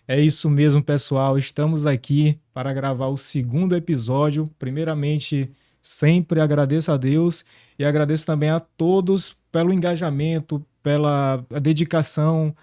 É isso mesmo, pessoal. Estamos aqui para gravar o segundo episódio. Primeiramente, sempre agradeço a Deus e agradeço também a todos pelo engajamento, pela dedicação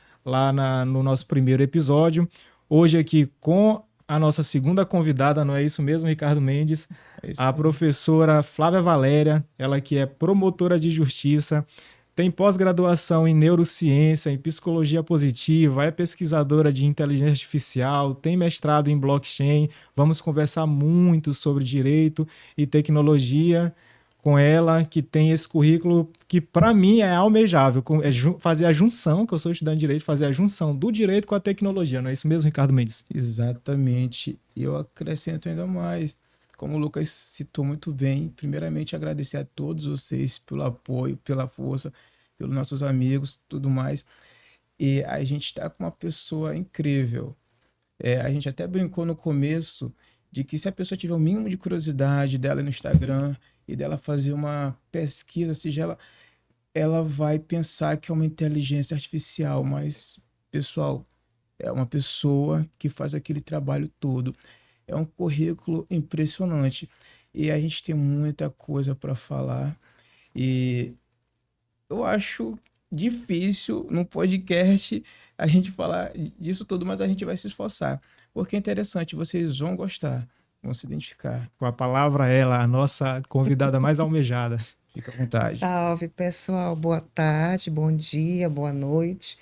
no nosso primeiro episódio. Hoje aqui com a nossa segunda convidada, não é isso mesmo, Ricardo Mendes? É isso A aí. professora Flávia Valéria, ela que é promotora de justiça, tem pós-graduação em neurociência, em psicologia positiva, é pesquisadora de inteligência artificial, tem mestrado em blockchain. Vamos conversar muito sobre direito e tecnologia com ela, que tem esse currículo que, para mim, é almejável. Fazer a junção, que eu sou estudante de direito, fazer a junção do direito com a tecnologia. Não é isso mesmo, Ricardo Mendes? Exatamente. E eu acrescento ainda mais, como o Lucas citou muito bem, primeiramente agradecer a todos vocês pelo apoio, pela força, pelos nossos amigos, tudo mais. E a gente está com uma pessoa incrível. A gente até brincou no começo de que se a pessoa tiver o mínimo de curiosidade dela no Instagram e dela fazer uma pesquisa sigela, ela vai pensar que é uma inteligência artificial, mas, pessoal, é uma pessoa que faz aquele trabalho todo. É um currículo impressionante. E a gente tem muita coisa para falar. E eu acho difícil no podcast a gente falar disso tudo, mas a gente vai se esforçar. Porque é interessante, vocês vão gostar, vão se identificar. Com a palavra ela, a nossa convidada mais almejada. Fica à vontade. Salve, pessoal. Boa tarde, bom dia, boa noite.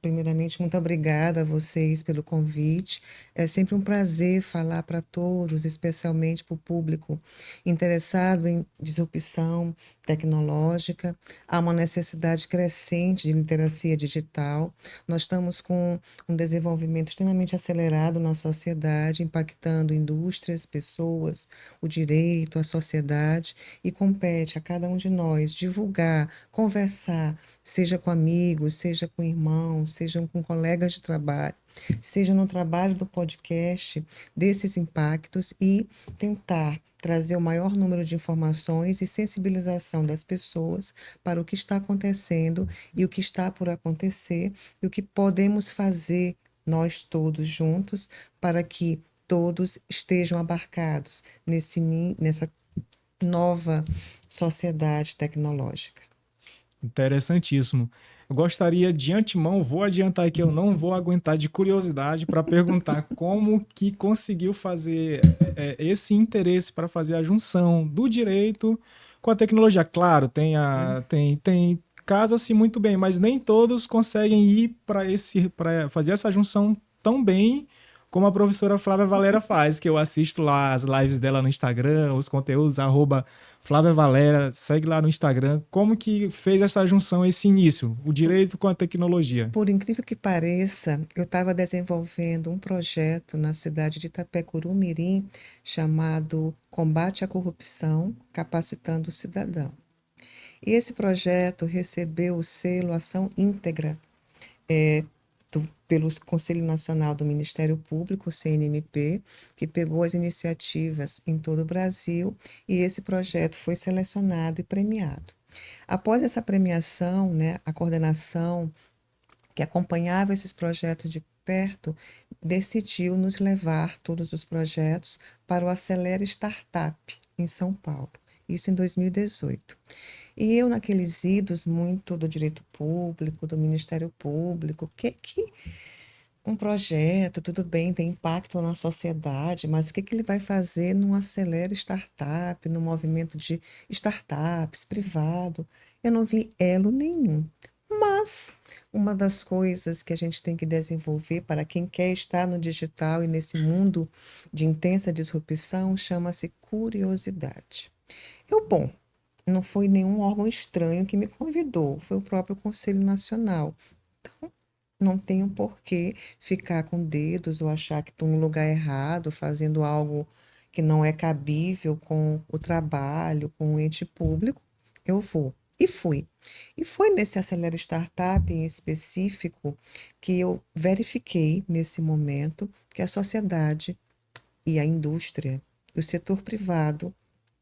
Primeiramente, muito obrigada a vocês pelo convite. É sempre um prazer falar para todos, especialmente para o público interessado em disrupção tecnológica. Há uma necessidade crescente de literacia digital. Nós estamos com um desenvolvimento extremamente acelerado na sociedade, impactando indústrias, pessoas, o direito, a sociedade, e compete a cada um de nós divulgar, conversar, seja com amigos, seja com irmãos, seja com colegas de trabalho, seja no trabalho do podcast, desses impactos e tentar trazer o maior número de informações e sensibilização das pessoas para o que está acontecendo e o que está por acontecer e o que podemos fazer nós todos juntos para que todos estejam abarcados nessa nova sociedade tecnológica. Interessantíssimo. Eu gostaria de antemão, vou adiantar que eu não vou aguentar de curiosidade para perguntar como que conseguiu fazer esse interesse para fazer a junção do direito com a tecnologia. Claro, tem casa-se muito bem, mas nem todos conseguem ir para fazer essa junção tão bem como a professora Flávia Valera faz, que eu assisto lá as lives dela no Instagram, os conteúdos, Flávia Valera, segue lá no Instagram. Como que fez essa junção, esse início, o direito com a tecnologia? Por incrível que pareça, eu estava desenvolvendo um projeto na cidade de Itapecuru-Mirim chamado Combate à Corrupção, Capacitando o Cidadão. E esse projeto recebeu o selo Ação Íntegra pelo Conselho Nacional do Ministério Público, CNMP, que pegou as iniciativas em todo o Brasil e esse projeto foi selecionado e premiado. Após essa premiação, né, a coordenação que acompanhava esses projetos de perto decidiu nos levar todos os projetos para o Acelera Startup em São Paulo. Isso em 2018. E eu, naqueles idos muito do direito público, do Ministério Público, que um projeto, tudo bem, tem impacto na sociedade, mas o que ele vai fazer num acelera startup, no movimento de startups privado? Eu não vi elo nenhum. Mas uma das coisas que a gente tem que desenvolver para quem quer estar no digital e nesse mundo de intensa disrupção chama-se curiosidade. Bom, não foi nenhum órgão estranho que me convidou, foi o próprio Conselho Nacional. Não tenho por que ficar com dedos ou achar que estou no lugar errado, fazendo algo que não é cabível com o trabalho, com o ente público. Eu vou. E fui. E foi nesse Acelera Startup em específico que eu verifiquei, nesse momento, que a sociedade e a indústria, o setor privado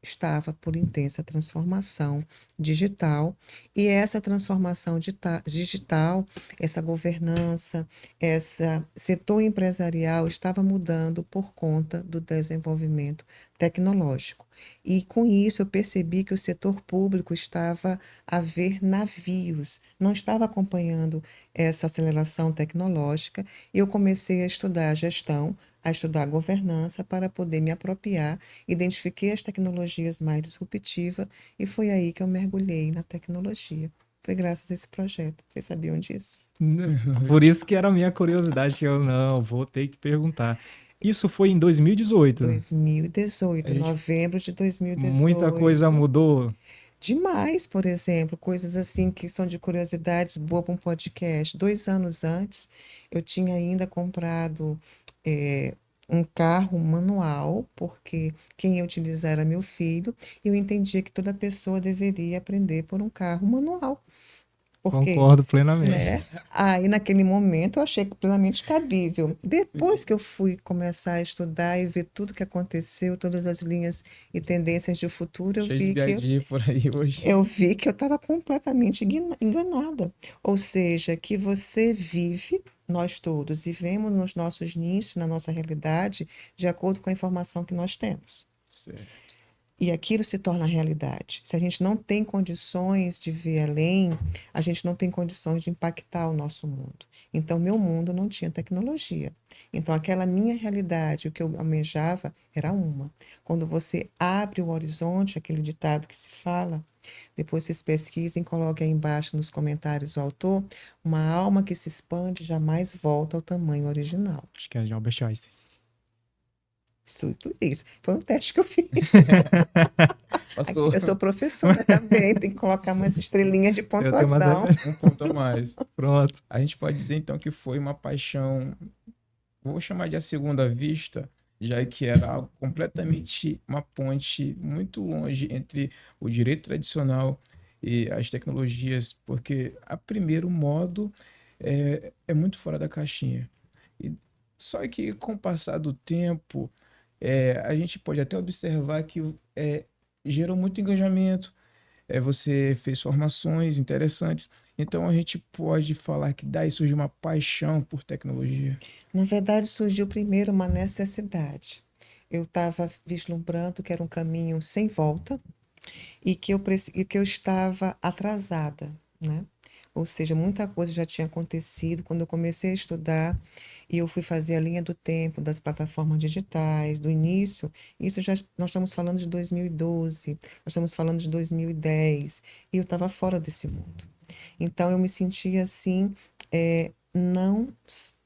estava por intensa transformação digital, e essa transformação digital, essa governança, esse setor empresarial estava mudando por conta do desenvolvimento tecnológico. E com isso eu percebi que o setor público estava a ver navios, não estava acompanhando essa aceleração tecnológica, e eu comecei a estudar gestão, a estudar governança para poder me apropriar, identifiquei as tecnologias mais disruptivas e foi aí que eu mergulhei na tecnologia. Foi graças a esse projeto. Vocês sabiam disso? Por isso que era a minha curiosidade, que eu não vou ter que perguntar. Isso foi em 2018. 2018, A gente- novembro de Muita 2018. coisa mudou. Demais, por exemplo, coisas assim que são de curiosidades boa para um podcast. 2 anos antes, eu tinha ainda comprado um carro manual, porque quem ia utilizar era meu filho, e eu entendia que toda pessoa deveria aprender por um carro manual. Porque, Concordo plenamente. né? Aí, naquele momento, eu achei plenamente cabível. Depois que eu fui começar a estudar e ver tudo que aconteceu, todas as linhas e tendências de futuro, Cheio de viadinho por aí hoje. eu vi que eu estava completamente enganada. Ou seja, que você vive, nós todos vivemos nos nossos nichos, na nossa realidade, de acordo com a informação que nós temos. Certo. E aquilo se torna realidade. Se a gente não tem condições de ver além, a gente não tem condições de impactar o nosso mundo. Então, meu mundo não tinha tecnologia. Então, aquela minha realidade, o que eu almejava, era uma. Quando você abre o horizonte, aquele ditado que se fala, depois vocês pesquisem, coloquem aí embaixo nos comentários o autor, uma alma que se expande jamais volta ao tamanho original. Acho que é de Albert Einstein. Isso. Foi um teste que eu fiz. Passou Eu sou professora também, tem que colocar umas estrelinhas de Eu tenho mais pontuação. um ponto a mais. Pronto. A gente pode dizer então que foi uma paixão, vou chamar de à segunda vista, já que era algo completamente uma ponte muito longe entre o direito tradicional e as tecnologias, porque a primeiro modo é muito fora da caixinha. E só que com o passar do tempo, a gente pode até observar que gerou muito engajamento. Você fez formações interessantes. Então a gente pode falar que daí surge uma paixão por tecnologia. Na verdade, surgiu primeiro uma necessidade. Eu estava vislumbrando que era um caminho sem volta e que eu estava atrasada, né? Ou seja, muita coisa já tinha acontecido quando eu comecei a estudar e eu fui fazer a linha do tempo das plataformas digitais, do início. Isso já nós estamos falando de 2012, nós estamos falando de 2010, e eu estava fora desse mundo. Então eu me sentia assim,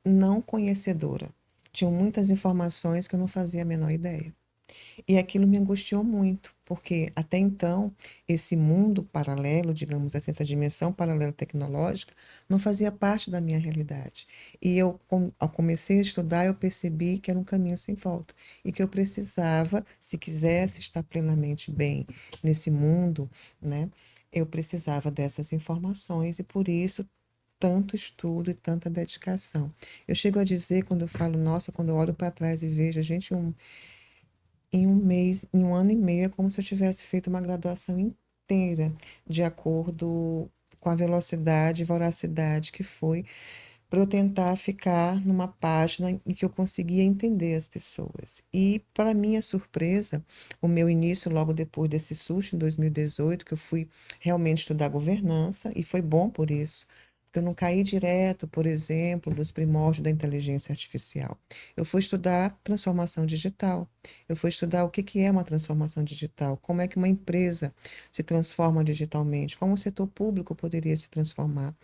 não conhecedora. Tinham muitas informações que eu não fazia a menor ideia. E aquilo me angustiou muito, porque até então esse mundo paralelo, digamos assim, essa dimensão paralela tecnológica, não fazia parte da minha realidade. E eu, ao comecei a estudar, eu percebi que era um caminho sem volta e que eu precisava, se quisesse estar plenamente bem nesse mundo, né, eu precisava dessas informações e por isso tanto estudo e tanta dedicação. Eu chego a dizer, quando eu falo, nossa, quando eu olho para trás e vejo, gente, em um mês, em um ano e meio, é como se eu tivesse feito uma graduação inteira, de acordo com a velocidade e voracidade que foi, para eu tentar ficar numa página em que eu conseguia entender as pessoas. E, para minha surpresa, o meu início, logo depois desse susto, em 2018, que eu fui realmente estudar governança, e foi bom por isso. Porque eu não caí direto, por exemplo, dos primórdios da inteligência artificial. Eu fui estudar transformação digital. Eu fui estudar o que que é uma transformação digital, como é que uma empresa se transforma digitalmente, como o setor público poderia se transformar.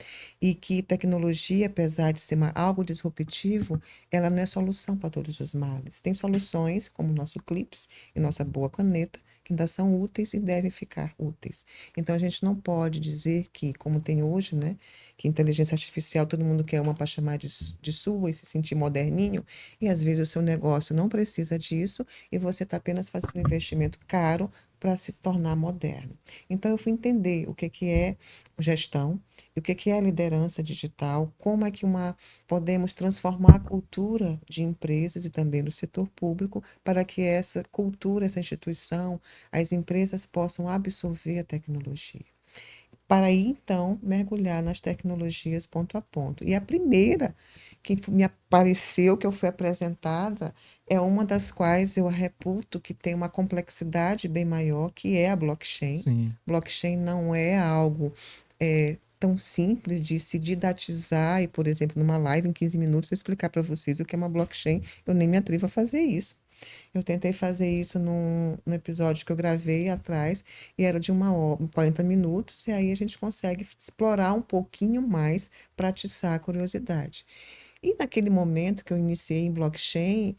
E que tecnologia, apesar de ser algo disruptivo, ela não é solução para todos os males. Tem soluções, como o nosso Clips e nossa boa caneta, que ainda são úteis e devem ficar úteis. Então, a gente não pode dizer que, como tem hoje, né, que inteligência artificial, todo mundo quer uma para chamar de sua e se sentir moderninho, e às vezes o seu negócio não precisa disso e você está apenas fazendo um investimento caro para se tornar moderno. Então, eu fui entender o que é gestão, e o que é a liderança digital, como é que podemos transformar a cultura de empresas e também do setor público para que essa cultura, essa instituição, as empresas possam absorver a tecnologia. Para aí, então, mergulhar nas tecnologias ponto a ponto. E a primeira que me apareceu, que eu fui apresentada, é uma das quais eu reputo que tem uma complexidade bem maior, que é a blockchain. Sim. Blockchain não é algo tão simples de se didatizar e, por exemplo, numa live em 15 minutos eu explicar para vocês o que é uma blockchain, eu nem me atrevo a fazer isso. Eu tentei fazer isso num episódio que eu gravei atrás, e era de 1 hora, 40 minutos, e aí a gente consegue explorar um pouquinho mais para atiçar a curiosidade. E naquele momento que eu iniciei em blockchain,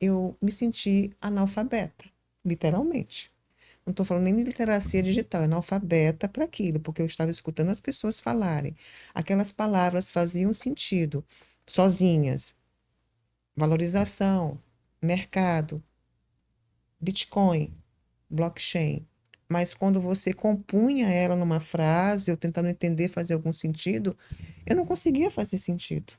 eu me senti analfabeta, literalmente. Não estou falando nem de literacia digital, analfabeta para aquilo, porque eu estava escutando as pessoas falarem. Aquelas palavras faziam sentido sozinhas. Valorização, mercado, Bitcoin, blockchain. Mas quando você compunha ela numa frase, eu tentando entender, fazer algum sentido, eu não conseguia fazer sentido.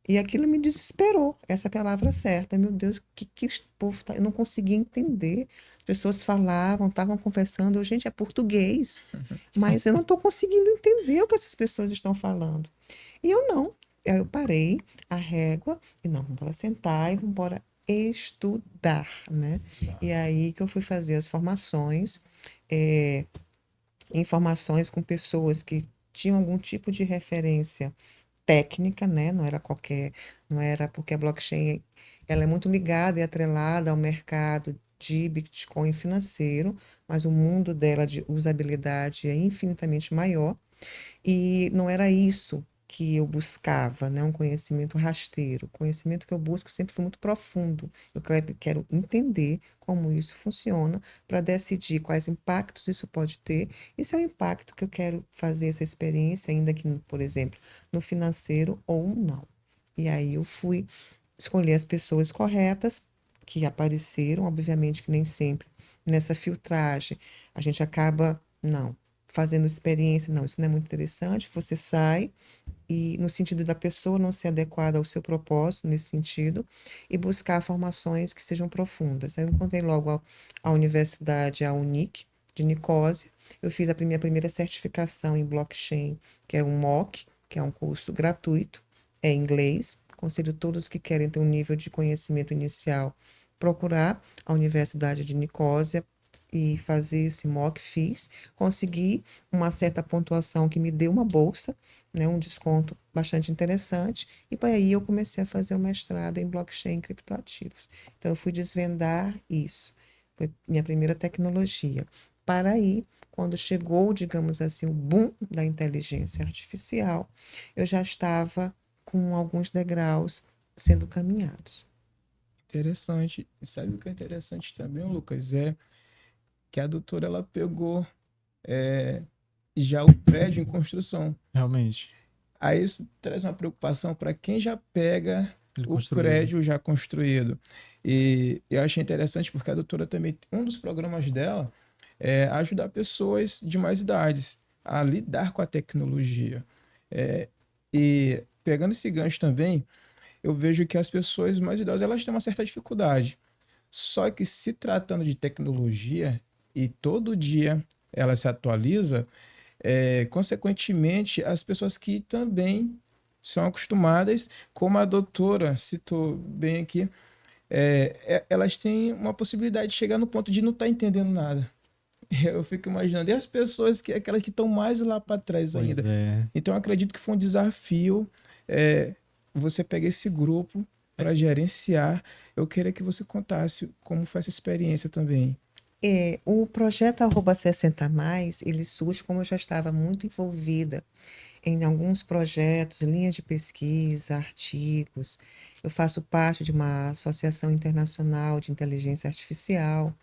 E aquilo me desesperou, essa é a palavra certa. Meu Deus, que esse povo tá... Eu não conseguia entender. As pessoas falavam, estavam conversando, gente, é português, mas eu não estou conseguindo entender o que essas pessoas estão falando. E eu não. Aí eu parei a régua e não, vamos embora sentar e vamos embora estudar, né? E aí que eu fui fazer as formações, informações com pessoas que tinham algum tipo de referência técnica, né? Não era porque a blockchain ela é muito ligada e atrelada ao mercado de Bitcoin financeiro, mas o mundo dela de usabilidade é infinitamente maior. E não era isso que eu buscava, né? Um conhecimento rasteiro. O conhecimento que eu busco sempre foi muito profundo. Eu quero entender como isso funciona para decidir quais impactos isso pode ter. Esse é o impacto que eu quero fazer essa experiência, ainda que, por exemplo, no financeiro ou não. E aí eu fui escolher as pessoas corretas que apareceram, obviamente que nem sempre nessa filtragem a gente acaba, não, fazendo experiência, não, isso não é muito interessante, você sai e no sentido da pessoa não ser adequada ao seu propósito nesse sentido e buscar formações que sejam profundas. Aí eu encontrei logo a universidade, a Unic, de Nicósia. Eu fiz a minha primeira certificação em blockchain, que é um MOOC, que é um curso gratuito, é em inglês. Aconselho todos que querem ter um nível de conhecimento inicial procurar a Universidade de Nicósia e fazer esse mock. Fiz, consegui uma certa pontuação que me deu uma bolsa, né, um desconto bastante interessante, e por aí eu comecei a fazer o mestrado em blockchain e criptoativos. Então eu fui desvendar isso, foi minha primeira tecnologia. Para aí, quando chegou, digamos assim, o boom da inteligência artificial, eu já estava com alguns degraus sendo caminhados. Interessante. E sabe o que é interessante também, Lucas? É que a doutora ela pegou é, já o prédio em construção. Realmente. Aí isso traz uma preocupação para quem já pega Ele o construído. prédio já construído. E eu achei interessante porque a doutora também, um dos programas dela é ajudar pessoas de mais idades a lidar com a tecnologia. E pegando esse gancho também, eu vejo que as pessoas mais idosas elas têm uma certa dificuldade. Só que se tratando de tecnologia e todo dia ela se atualiza, consequentemente, as pessoas que também são acostumadas, como a doutora citou bem aqui, elas têm uma possibilidade de chegar no ponto de não estar entendendo nada. Eu fico imaginando, e as pessoas aquelas que estão mais lá para trás Pois ainda. é. Então, eu acredito que foi um desafio você pegar esse grupo para gerenciar. Eu queria que você contasse como foi essa experiência também. O projeto Arroba 60 Mais, ele surge como eu já estava muito envolvida em alguns projetos, linhas de pesquisa, artigos. Eu faço parte de uma associação internacional de inteligência artificial,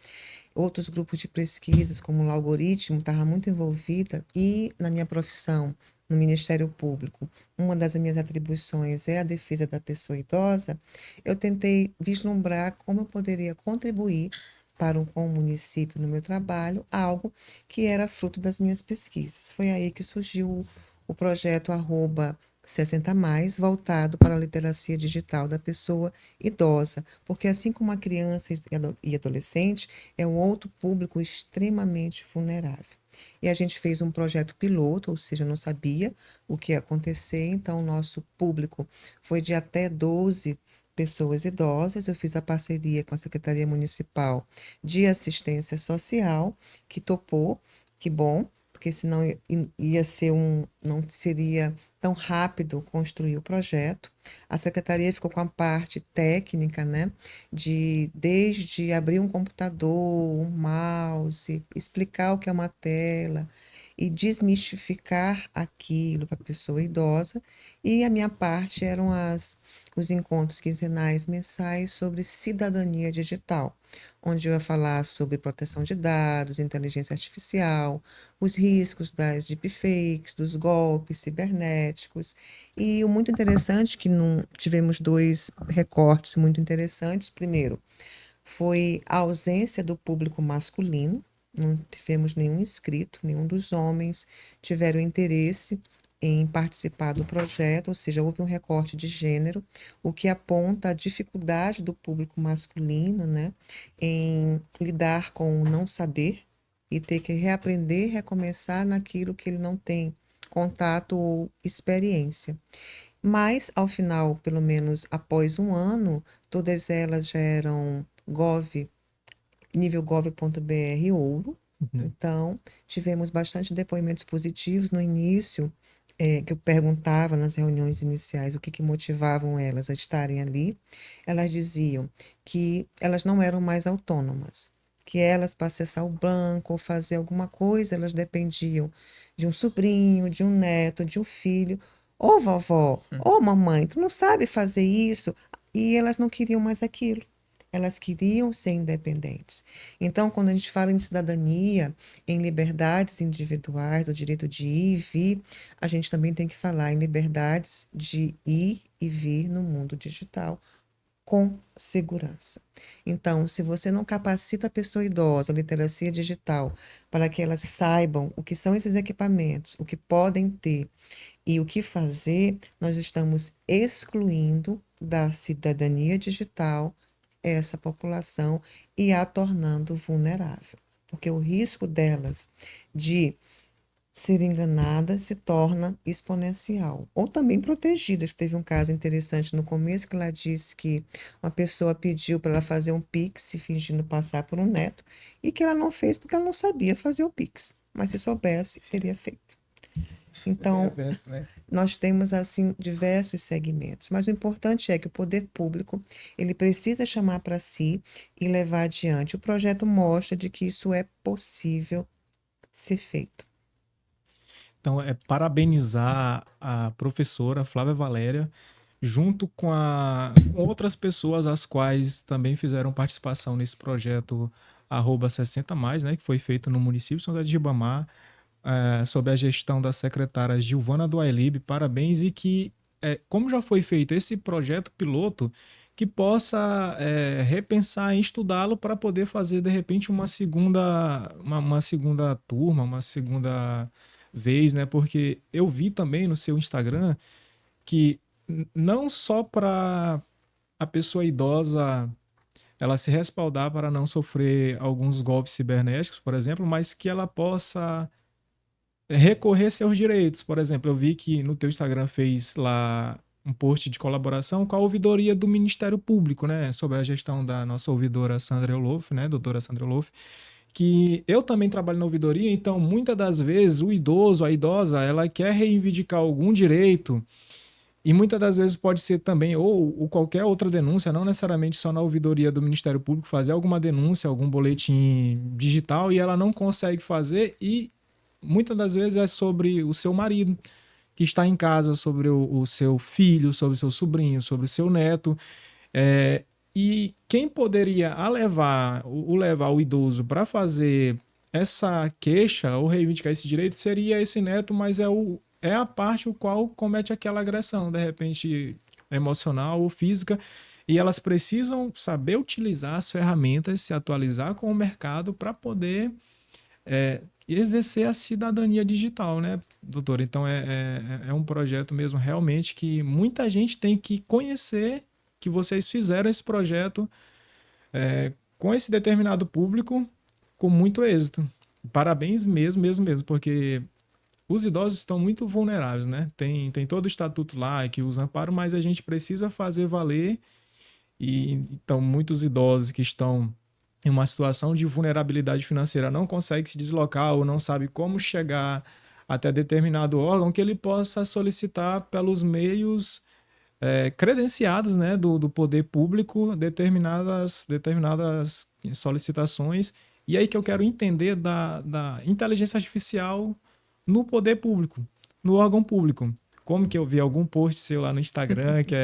outros grupos de pesquisas, como o algoritmo, estava muito envolvida, e na minha profissão, no Ministério Público, uma das minhas atribuições é a defesa da pessoa idosa, eu tentei vislumbrar como eu poderia contribuir com o município no meu trabalho, algo que era fruto das minhas pesquisas. Foi aí que surgiu o projeto @60mais, voltado para a literacia digital da pessoa idosa, porque assim como a criança e adolescente, é um outro público extremamente vulnerável. E a gente fez um projeto piloto, ou seja, não sabia o que ia acontecer, então o nosso público foi de até 12 pessoas idosas. Eu fiz a parceria com a Secretaria Municipal de Assistência Social, que topou, que bom, porque senão ia ser não seria tão rápido construir o projeto. A secretaria ficou com a parte técnica, né, desde abrir um computador, um mouse, explicar o que é uma tela e desmistificar aquilo para a pessoa idosa. E a minha parte eram os encontros quinzenais, mensais sobre cidadania digital, onde eu ia falar sobre proteção de dados, inteligência artificial, os riscos das deepfakes, dos golpes cibernéticos. E o muito interessante que tivemos dois recortes muito interessantes. Primeiro, foi a ausência do público masculino. Não tivemos nenhum inscrito, nenhum dos homens tiveram interesse em participar do projeto, ou seja, houve um recorte de gênero, o que aponta a dificuldade do público masculino, né, em lidar com o não saber e ter que reaprender, recomeçar naquilo que ele não tem contato ou experiência. Mas, ao final, pelo menos após um ano, todas elas já eram nível gov.br ouro. Então, tivemos bastante depoimentos positivos no início, que eu perguntava nas reuniões iniciais o que motivavam elas a estarem ali. Elas diziam que elas não eram mais autônomas, que elas, para acessar o banco ou fazer alguma coisa, elas dependiam de um sobrinho, de um neto, de um filho. Ô vovó, ô mamãe, tu não sabe fazer isso? E elas não queriam mais aquilo. Elas queriam ser independentes. Então, quando a gente fala em cidadania, em liberdades individuais, do direito de ir e vir, a gente também tem que falar em liberdades de ir e vir no mundo digital com segurança. Então, se você não capacita a pessoa idosa, a literacia digital, para que elas saibam o que são esses equipamentos, o que podem ter e o que fazer, nós estamos excluindo da cidadania digital essa população e a tornando vulnerável, porque o risco delas de ser enganadas se torna exponencial, ou também protegidas. Teve um caso interessante no começo que ela disse que uma pessoa pediu para ela fazer um Pix, fingindo passar por um neto, e que ela não fez porque ela não sabia fazer o Pix, mas se soubesse, teria feito. Então, nós temos assim diversos segmentos, mas o importante é que o poder público ele precisa chamar para si e levar adiante. O projeto mostra de que isso é possível ser feito. Então, parabenizar a professora Flávia Valéria, junto com outras pessoas, as quais também fizeram participação nesse projeto @60mais, né, que foi feito no município de São José de Ribamar, sob a gestão da secretária Gilvana Duailib. Parabéns, e que, como já foi feito esse projeto piloto, que possa repensar em estudá-lo para poder fazer, de repente, uma segunda turma, uma segunda vez, né? Porque eu vi também no seu Instagram que não só para a pessoa idosa ela se respaldar para não sofrer alguns golpes cibernéticos, por exemplo, mas que ela possa recorrer seus direitos. Por exemplo, eu vi que no teu Instagram fez lá um post de colaboração com a ouvidoria do Ministério Público, né, sobre a gestão da nossa ouvidora Sandra Olof, né, doutora Sandra Olof, que eu também trabalho na ouvidoria, então muitas das vezes o idoso, a idosa, ela quer reivindicar algum direito, e muitas das vezes pode ser também, ou qualquer outra denúncia, não necessariamente só na ouvidoria do Ministério Público, fazer alguma denúncia, algum boletim digital, e ela não consegue fazer, e muitas das vezes é sobre o seu marido que está em casa, sobre o seu filho, sobre o seu sobrinho, sobre o seu neto. E quem poderia levar o idoso para fazer essa queixa ou reivindicar esse direito seria esse neto, mas é é a parte o qual comete aquela agressão, de repente emocional ou física, e elas precisam saber utilizar as ferramentas, se atualizar com o mercado para poder exercer a cidadania digital, né, doutor? Então é um projeto mesmo realmente que muita gente tem que conhecer, que vocês fizeram esse projeto com esse determinado público com muito êxito. Parabéns mesmo, mesmo, mesmo, porque os idosos estão muito vulneráveis, né? Tem todo o estatuto lá que os ampara, mas a gente precisa fazer valer. E então muitos idosos que estão em uma situação de vulnerabilidade financeira não conseguem se deslocar ou não sabem como chegar até determinado órgão que ele possa solicitar pelos meios credenciados, né, do poder público determinadas solicitações. E aí que eu quero entender da inteligência artificial no poder público, no órgão público. Como que eu vi algum post seu lá no Instagram, que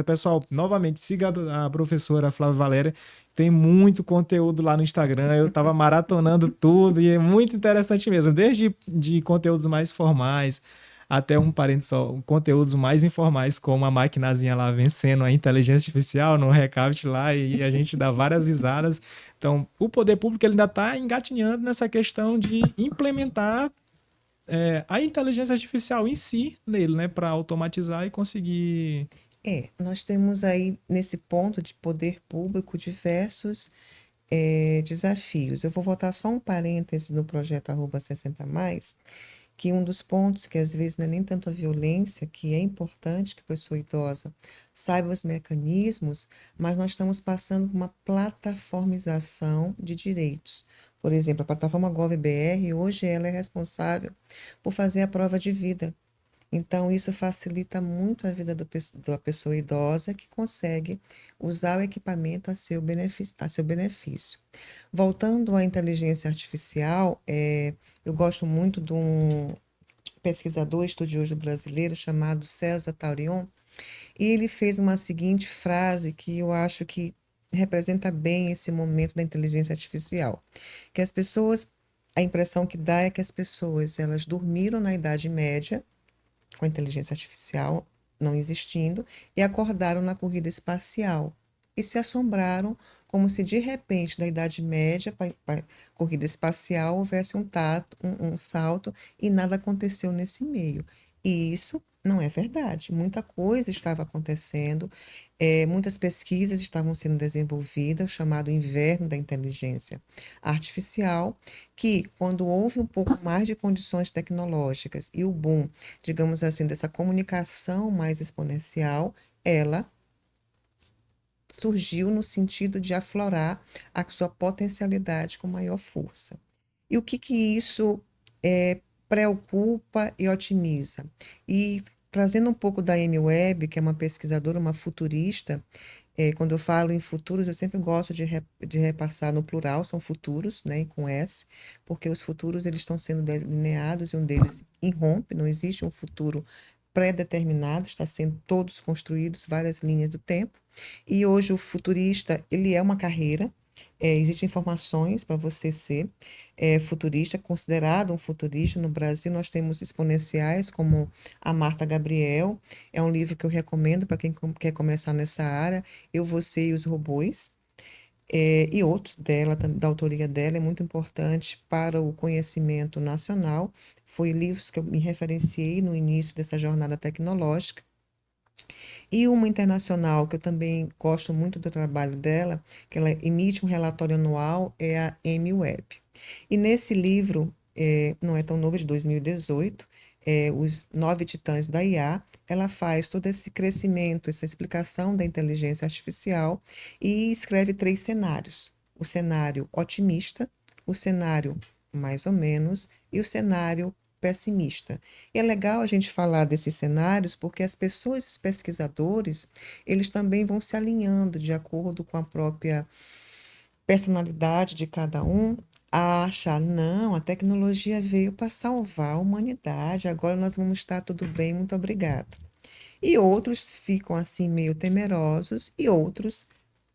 Pessoal, novamente, siga a professora Flávia Valéria, tem muito conteúdo lá no Instagram, eu estava maratonando tudo e é muito interessante mesmo, desde de conteúdos mais formais, até um parênteses só, conteúdos mais informais, como a maquinazinha lá vencendo a inteligência artificial no Recaptcha lá, e a gente dá várias risadas. Então, o poder público ele ainda está engatinhando nessa questão de implementar a inteligência artificial em si nele, né, para automatizar e conseguir. Nós temos aí, nesse ponto de poder público, diversos desafios. Eu vou botar só um parêntese no projeto @60mais, que um dos pontos que às vezes não é nem tanto a violência, que é importante que a pessoa idosa saiba os mecanismos, mas nós estamos passando por uma plataformização de direitos. Por exemplo, a plataforma GovBR, hoje ela é responsável por fazer a prova de vida. Então, isso facilita muito a vida da pessoa idosa que consegue usar o equipamento a seu benefício. Voltando à inteligência artificial, eu gosto muito de um pesquisador estudioso brasileiro chamado César Taurion, e ele fez uma seguinte frase que eu acho que representa bem esse momento da inteligência artificial, que a impressão que dá é que as pessoas, elas dormiram na Idade Média, com a inteligência artificial não existindo, e acordaram na corrida espacial. E se assombraram como se de repente, da Idade Média para a corrida espacial, houvesse um salto e nada aconteceu nesse meio. E isso não é verdade. Muita coisa estava acontecendo, muitas pesquisas estavam sendo desenvolvidas, o chamado inverno da inteligência artificial, que quando houve um pouco mais de condições tecnológicas e o boom, digamos assim, dessa comunicação mais exponencial, ela surgiu no sentido de aflorar a sua potencialidade com maior força. E o que isso preocupa e otimiza? E trazendo um pouco da Amy Webb, que é uma pesquisadora, uma futurista, quando eu falo em futuros, eu sempre gosto de repassar no plural, são futuros, né, com S, porque os futuros eles estão sendo delineados e um deles irrompe, não existe um futuro pré-determinado, está sendo todos construídos, várias linhas do tempo. E hoje o futurista, ele é uma carreira, existem informações para você ser futurista, considerado um futurista. No Brasil, nós temos exponenciais como a Marta Gabriel, é um livro que eu recomendo para quem quer começar nessa área, Eu, Você e os Robôs. E outros dela, da autoria dela, é muito importante para o conhecimento nacional. Foi livros que eu me referenciei no início dessa jornada tecnológica. E uma internacional, que eu também gosto muito do trabalho dela, que ela emite um relatório anual, é a Amy Webb. E nesse livro, não é tão novo, é de 2018, Os 9 Titãs da IA, ela faz todo esse crescimento, essa explicação da inteligência artificial e escreve 3 cenários. O cenário otimista, o cenário mais ou menos e o cenário pessimista. E é legal a gente falar desses cenários porque as pessoas, os pesquisadores, eles também vão se alinhando de acordo com a própria personalidade de cada um, a achar, não, a tecnologia veio para salvar a humanidade, agora nós vamos estar tudo bem, muito obrigado. E outros ficam assim meio temerosos e outros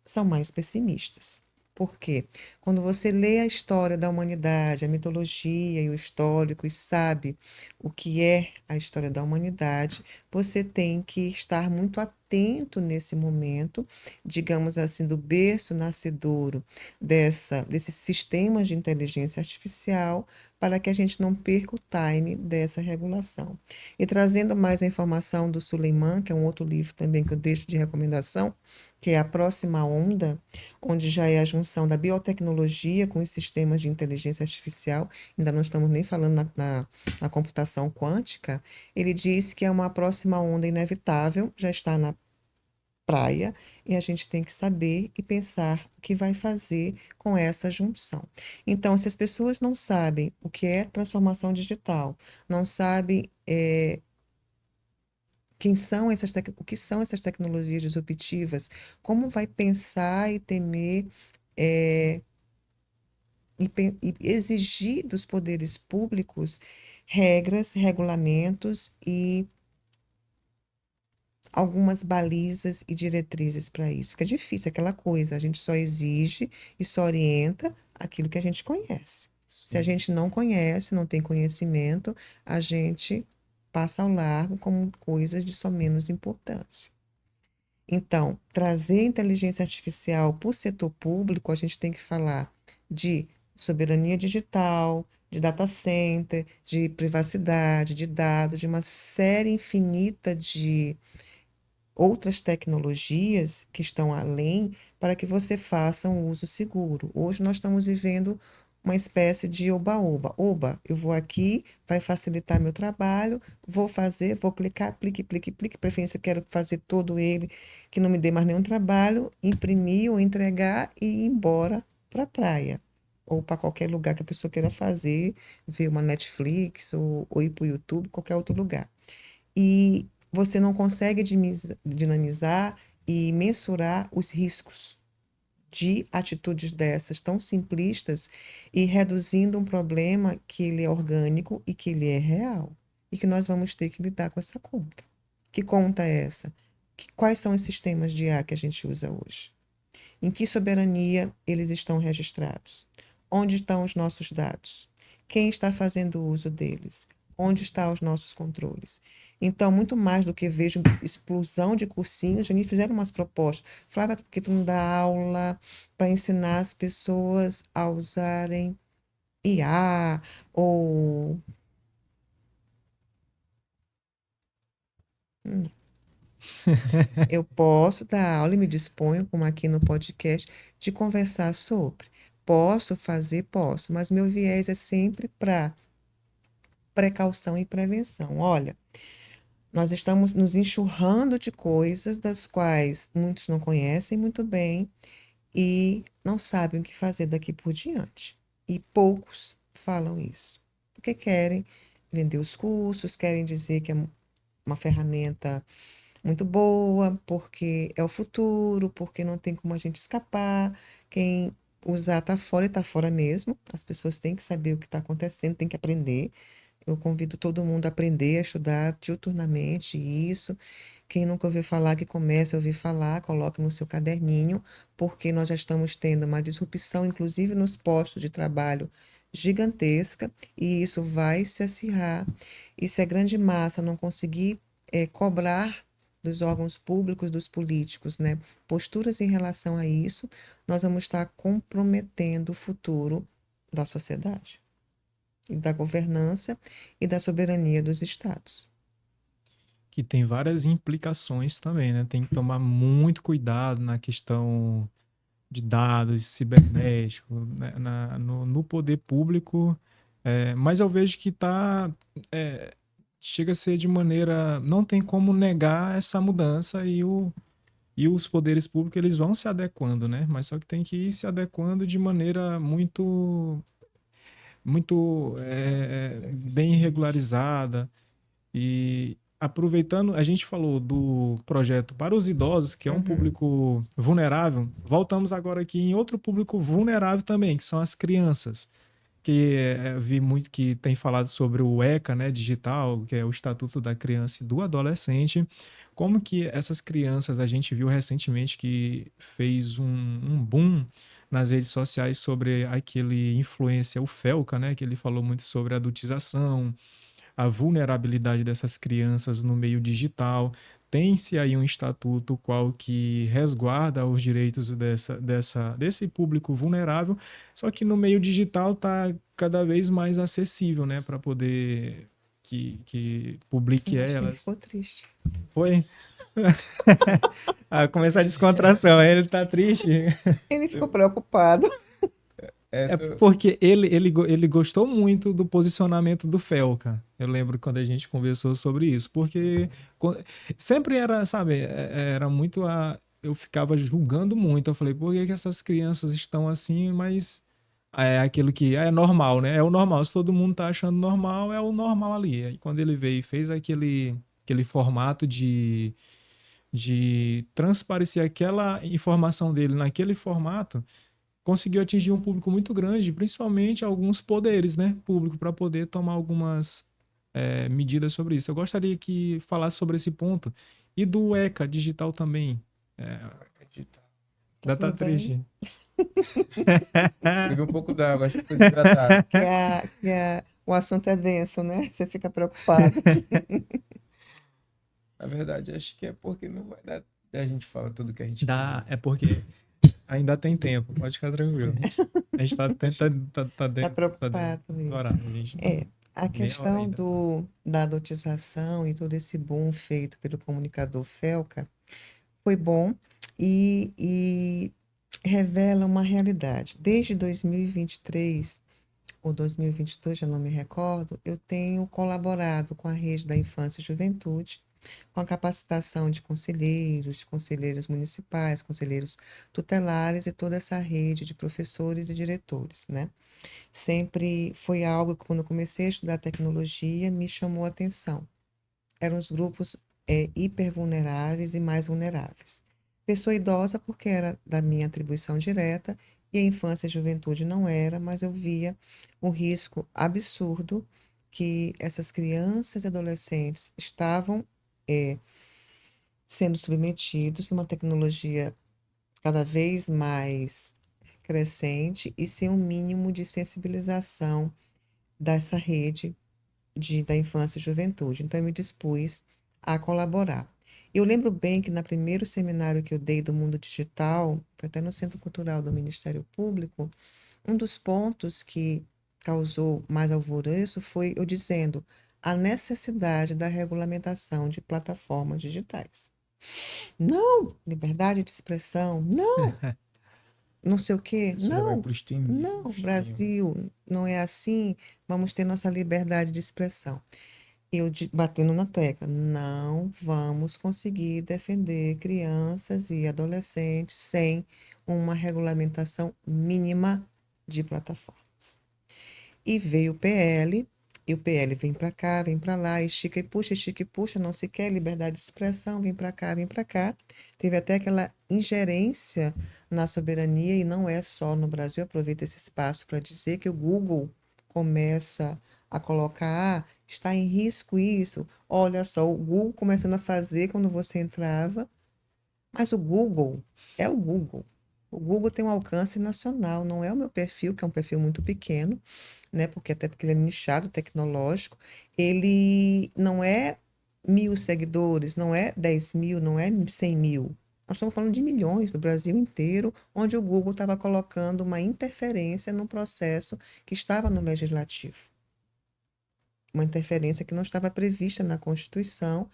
são mais pessimistas. Por quê? Quando você lê a história da humanidade, a mitologia e o histórico, e sabe o que é a história da humanidade, você tem que estar muito atento nesse momento, digamos assim, do berço nascedouro desses sistemas de inteligência artificial, para que a gente não perca o time dessa regulação. E trazendo mais a informação do Suleiman, que é um outro livro também que eu deixo de recomendação, que é A Próxima Onda, onde já é a junção da biotecnologia com os sistemas de inteligência artificial, ainda não estamos nem falando na computação quântica. Ele diz que é uma próxima onda inevitável, já está na praia, e a gente tem que saber e pensar o que vai fazer com essa junção. Então, se as pessoas não sabem o que é transformação digital, não sabem o que são essas tecnologias disruptivas, como vai pensar e temer e exigir dos poderes públicos regras, regulamentos e algumas balizas e diretrizes para isso. Fica difícil aquela coisa, a gente só exige e só orienta aquilo que a gente conhece. Se a Sim. gente não conhece, não tem conhecimento, a gente passa ao largo como coisas de só menos importância. Então, trazer inteligência artificial para o setor público, a gente tem que falar de soberania digital, de data center, de privacidade, de dados, de uma série infinita de outras tecnologias que estão além para que você faça um uso seguro. Hoje nós estamos vivendo uma espécie de oba-oba. Oba, eu vou aqui, vai facilitar meu trabalho, vou fazer, vou clicar, plique, plique, plique, preferência eu quero fazer todo ele, que não me dê mais nenhum trabalho, imprimir ou entregar e ir embora para a praia. Ou para qualquer lugar que a pessoa queira fazer, ver uma Netflix ou ir para o YouTube, qualquer outro lugar. E você não consegue dinamizar e mensurar os riscos de atitudes dessas tão simplistas e reduzindo um problema que ele é orgânico e que ele é real e que nós vamos ter que lidar com essa conta. Que conta é essa? Quais são os sistemas de IA que a gente usa hoje? Em que soberania eles estão registrados? Onde estão os nossos dados? Quem está fazendo uso deles? Onde estão os nossos controles? Então, muito mais do que vejo explosão de cursinhos, já me fizeram umas propostas. Flávia, por que tu não dá aula para ensinar as pessoas a usarem IA ou... Eu posso dar aula e me disponho, como aqui no podcast, de conversar sobre. Posso fazer? Posso, mas meu viés é sempre para precaução e prevenção. Olha, nós estamos nos enxurrando de coisas das quais muitos não conhecem muito bem e não sabem o que fazer daqui por diante. E poucos falam isso, porque querem vender os cursos, querem dizer que é uma ferramenta muito boa, porque é o futuro, porque não tem como a gente escapar. Quem usar está fora e está fora mesmo. As pessoas têm que saber o que está acontecendo, têm que aprender. Eu convido todo mundo a aprender, a estudar diuturnamente isso. Quem nunca ouviu falar, que comece a ouvir falar, coloque no seu caderninho, porque nós já estamos tendo uma disrupção, inclusive nos postos de trabalho, gigantesca, e isso vai se acirrar. E se a grande massa não conseguir cobrar dos órgãos públicos, dos políticos, né, posturas em relação a isso, nós vamos estar comprometendo o futuro da sociedade, e da governança e da soberania dos estados. Que tem várias implicações também, né? Tem que tomar muito cuidado na questão de dados cibernéticos, né? No poder público, mas eu vejo que chega a ser de maneira, não tem como negar essa mudança e os poderes públicos eles vão se adequando, né? Mas só que tem que ir se adequando de maneira muito bem Eficiente. regularizada. E aproveitando, a gente falou do projeto para os idosos, que é um Uhum, público vulnerável. Voltamos agora aqui em outro público vulnerável também, que são as crianças. Que vi muito que tem falado sobre o ECA, né, digital, que é o Estatuto da Criança e do Adolescente. Como que essas crianças, a gente viu recentemente que fez um boom nas redes sociais sobre aquele influencer, o Felca, né? Que ele falou muito sobre a adultização, a vulnerabilidade dessas crianças no meio digital. Tem-se aí um estatuto qual que resguarda os direitos desse público vulnerável, só que no meio digital está cada vez mais acessível, né, para poder que publique Eu acho que ele elas. ficou triste. Foi? Começar a descontração, aí ele tá triste. Ele ficou preocupado. É porque ele gostou muito do posicionamento do Felca. Eu lembro quando a gente conversou sobre isso. Porque sempre era, sabe, era muito eu ficava julgando muito. Eu falei, por que que essas crianças estão assim? Mas é aquilo que é normal, né? É o normal. Se todo mundo tá achando normal, é o normal ali. Aí quando ele veio e fez aquele formato de transparecer aquela informação dele naquele formato, conseguiu atingir um público muito grande, principalmente alguns poderes, né, público, para poder tomar algumas medidas sobre isso. Eu gostaria que falasse sobre esse ponto e do ECA digital também. Ainda tá Tudo bem? triste. Bebi um pouco d'água, acho que foi desidratado. O assunto é denso, né? Você fica preocupado. Na verdade, acho que é porque não vai dar. A gente fala tudo que a gente É porque ainda tem tempo, pode ficar tranquilo. A gente tá tentando, Tá preocupado, Will. horário, a gente A meia hora questão ainda. da adultização e todo esse boom feito pelo comunicador Felca foi bom e revela uma realidade. Desde 2023 ou 2022, já não me recordo, eu tenho colaborado com a Rede da Infância e Juventude, com a capacitação de conselheiros municipais, conselheiros tutelares e toda essa rede de professores e diretores, né? Sempre foi algo que, quando eu comecei a estudar tecnologia, me chamou a atenção. Eram os grupos hipervulneráveis e mais vulneráveis. Pessoa idosa, porque era da minha atribuição direta, e a infância e juventude não era, mas eu via um risco absurdo que essas crianças e adolescentes estavam sendo submetidos numa tecnologia cada vez mais crescente e sem um mínimo de sensibilização dessa rede da infância e juventude. Então, eu me dispus a colaborar. Eu lembro bem que no primeiro seminário que eu dei do mundo digital, foi até no Centro Cultural do Ministério Público, um dos pontos que causou mais alvoroço foi eu dizendo a necessidade da regulamentação de plataformas digitais. Não, liberdade de expressão, não, não sei o quê, Isso já vai não, pro extremismo. não, Brasil, não é assim, vamos ter nossa liberdade de expressão. Eu batendo na tecla, não vamos conseguir defender crianças e adolescentes sem uma regulamentação mínima de plataformas. E veio o PL, e o PL vem para cá, vem para lá, estica e puxa, não se quer liberdade de expressão, vem para cá, vem para cá. Teve até aquela ingerência na soberania, e não é só no Brasil. Eu aproveito esse espaço para dizer que o Google começa a colocar, está em risco isso. Olha só, o Google começando a fazer quando você entrava, mas o Google é o Google. O Google tem um alcance nacional, não é o meu perfil, que é um perfil muito pequeno, né? Até porque ele é nichado, tecnológico. Ele não é 1.000 seguidores, não é 10.000, não é 100.000. Nós estamos falando de milhões no Brasil inteiro, onde o Google estava colocando uma interferência no processo que estava no legislativo. Uma interferência que não estava prevista na Constituição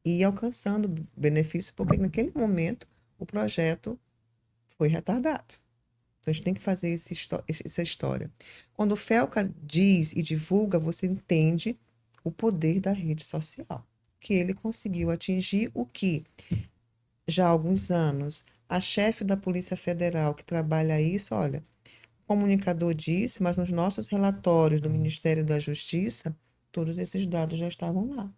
e alcançando benefício, porque naquele momento o projeto foi retardado. Então, a gente tem que fazer essa história. Quando o Felca diz e divulga, você entende o poder da rede social. Que ele conseguiu atingir o que, já há alguns anos, a chefe da Polícia Federal que trabalha isso, olha, o comunicador disse, mas nos nossos relatórios do Ministério da Justiça, todos esses dados já estavam lá.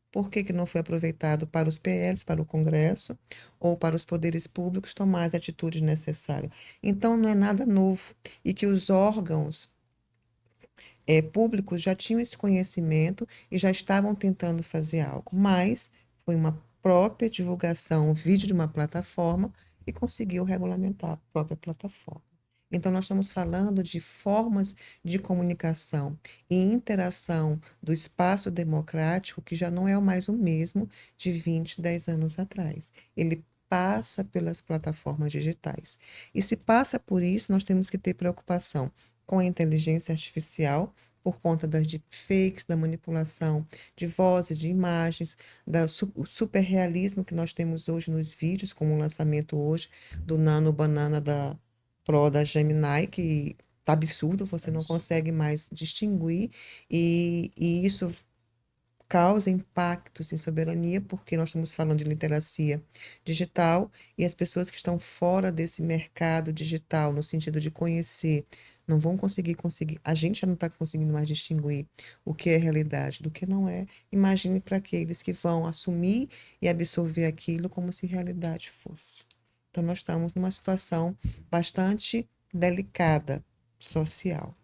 Por que não foi aproveitado para os PLs, para o Congresso ou para os poderes públicos tomar as atitudes necessárias? Então, não é nada novo e que os órgãos públicos já tinham esse conhecimento e já estavam tentando fazer algo, mas foi uma própria divulgação, um vídeo de uma plataforma e conseguiu regulamentar a própria plataforma. Então, nós estamos falando de formas de comunicação e interação do espaço democrático que já não é mais o mesmo de 20, 10 anos atrás. Ele passa pelas plataformas digitais. E se passa por isso, nós temos que ter preocupação com a inteligência artificial, por conta das deepfakes, da manipulação de vozes, de imagens, o superrealismo que nós temos hoje nos vídeos, como o lançamento hoje do Nano Banana da Pro da Gemini, que tá absurdo, você não consegue mais distinguir, e isso causa impactos em soberania, porque nós estamos falando de literacia digital e as pessoas que estão fora desse mercado digital, no sentido de conhecer, não vão conseguir. A gente já não está conseguindo mais distinguir o que é realidade do que não é. Imagine para aqueles que vão assumir e absorver aquilo como se realidade fosse. Então, nós estamos numa situação bastante delicada social.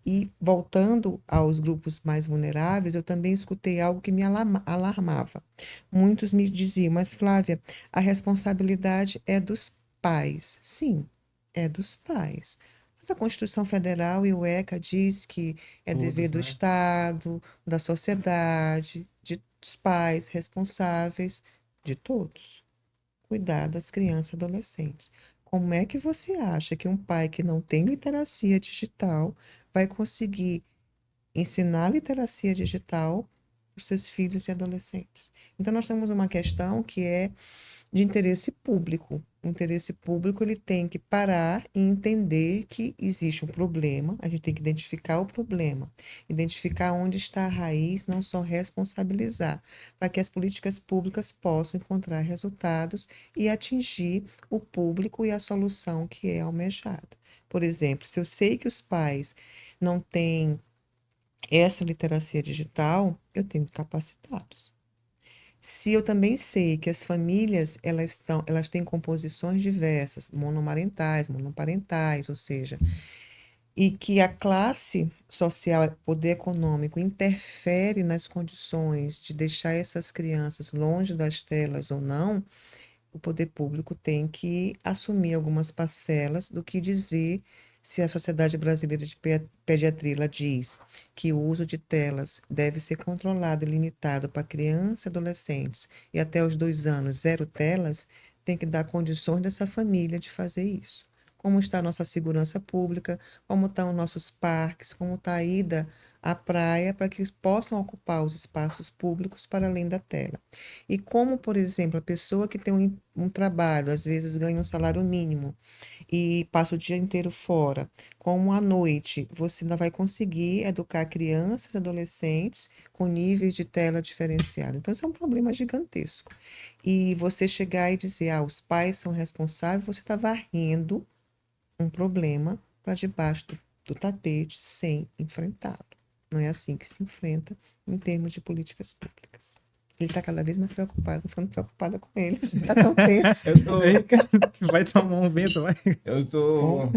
E voltando aos grupos mais vulneráveis, eu também escutei algo que me alarmava. Muitos me diziam, mas Flávia, a responsabilidade é dos pais. Sim, é dos pais. Mas a Constituição Federal e o ECA diz que é dever Todos, do né? Estado, da sociedade, dos pais responsáveis, de todos, cuidar das crianças e adolescentes. Como é que você acha que um pai que não tem literacia digital vai conseguir ensinar literacia digital para os seus filhos e adolescentes? Então, nós temos uma questão que é de interesse público. O interesse público ele tem que parar e entender que existe um problema, a gente tem que identificar o problema, identificar onde está a raiz, não só responsabilizar, para que as políticas públicas possam encontrar resultados e atingir o público e a solução que é almejada. Por exemplo, se eu sei que os pais não têm essa literacia digital, eu tenho que capacitá-los. Se eu também sei que as famílias elas têm composições diversas, monoparentais, ou seja, e que a classe social, poder econômico, interfere nas condições de deixar essas crianças longe das telas ou não, o poder público tem que assumir algumas parcelas do que dizer se a Sociedade Brasileira de Pediatria ela diz que o uso de telas deve ser controlado e limitado para crianças e adolescentes e até os 2 anos, zero telas, tem que dar condições dessa família de fazer isso. Como está a nossa segurança pública, como estão os nossos parques, como está a ida à praia, para que possam ocupar os espaços públicos para além da tela. E como, por exemplo, a pessoa que tem um trabalho, às vezes ganha um salário mínimo e passa o dia inteiro fora, como à noite, você ainda vai conseguir educar crianças e adolescentes com níveis de tela diferenciado. Então, isso é um problema gigantesco. E você chegar e dizer, os pais são responsáveis, você está varrendo um problema para debaixo do tapete sem enfrentá-lo. Não é assim que se enfrenta em termos de políticas públicas. Ele está cada vez mais preocupado, tô ficando preocupada com ele. Está tão tenso. Vai tomar um vento, vai. Eu tô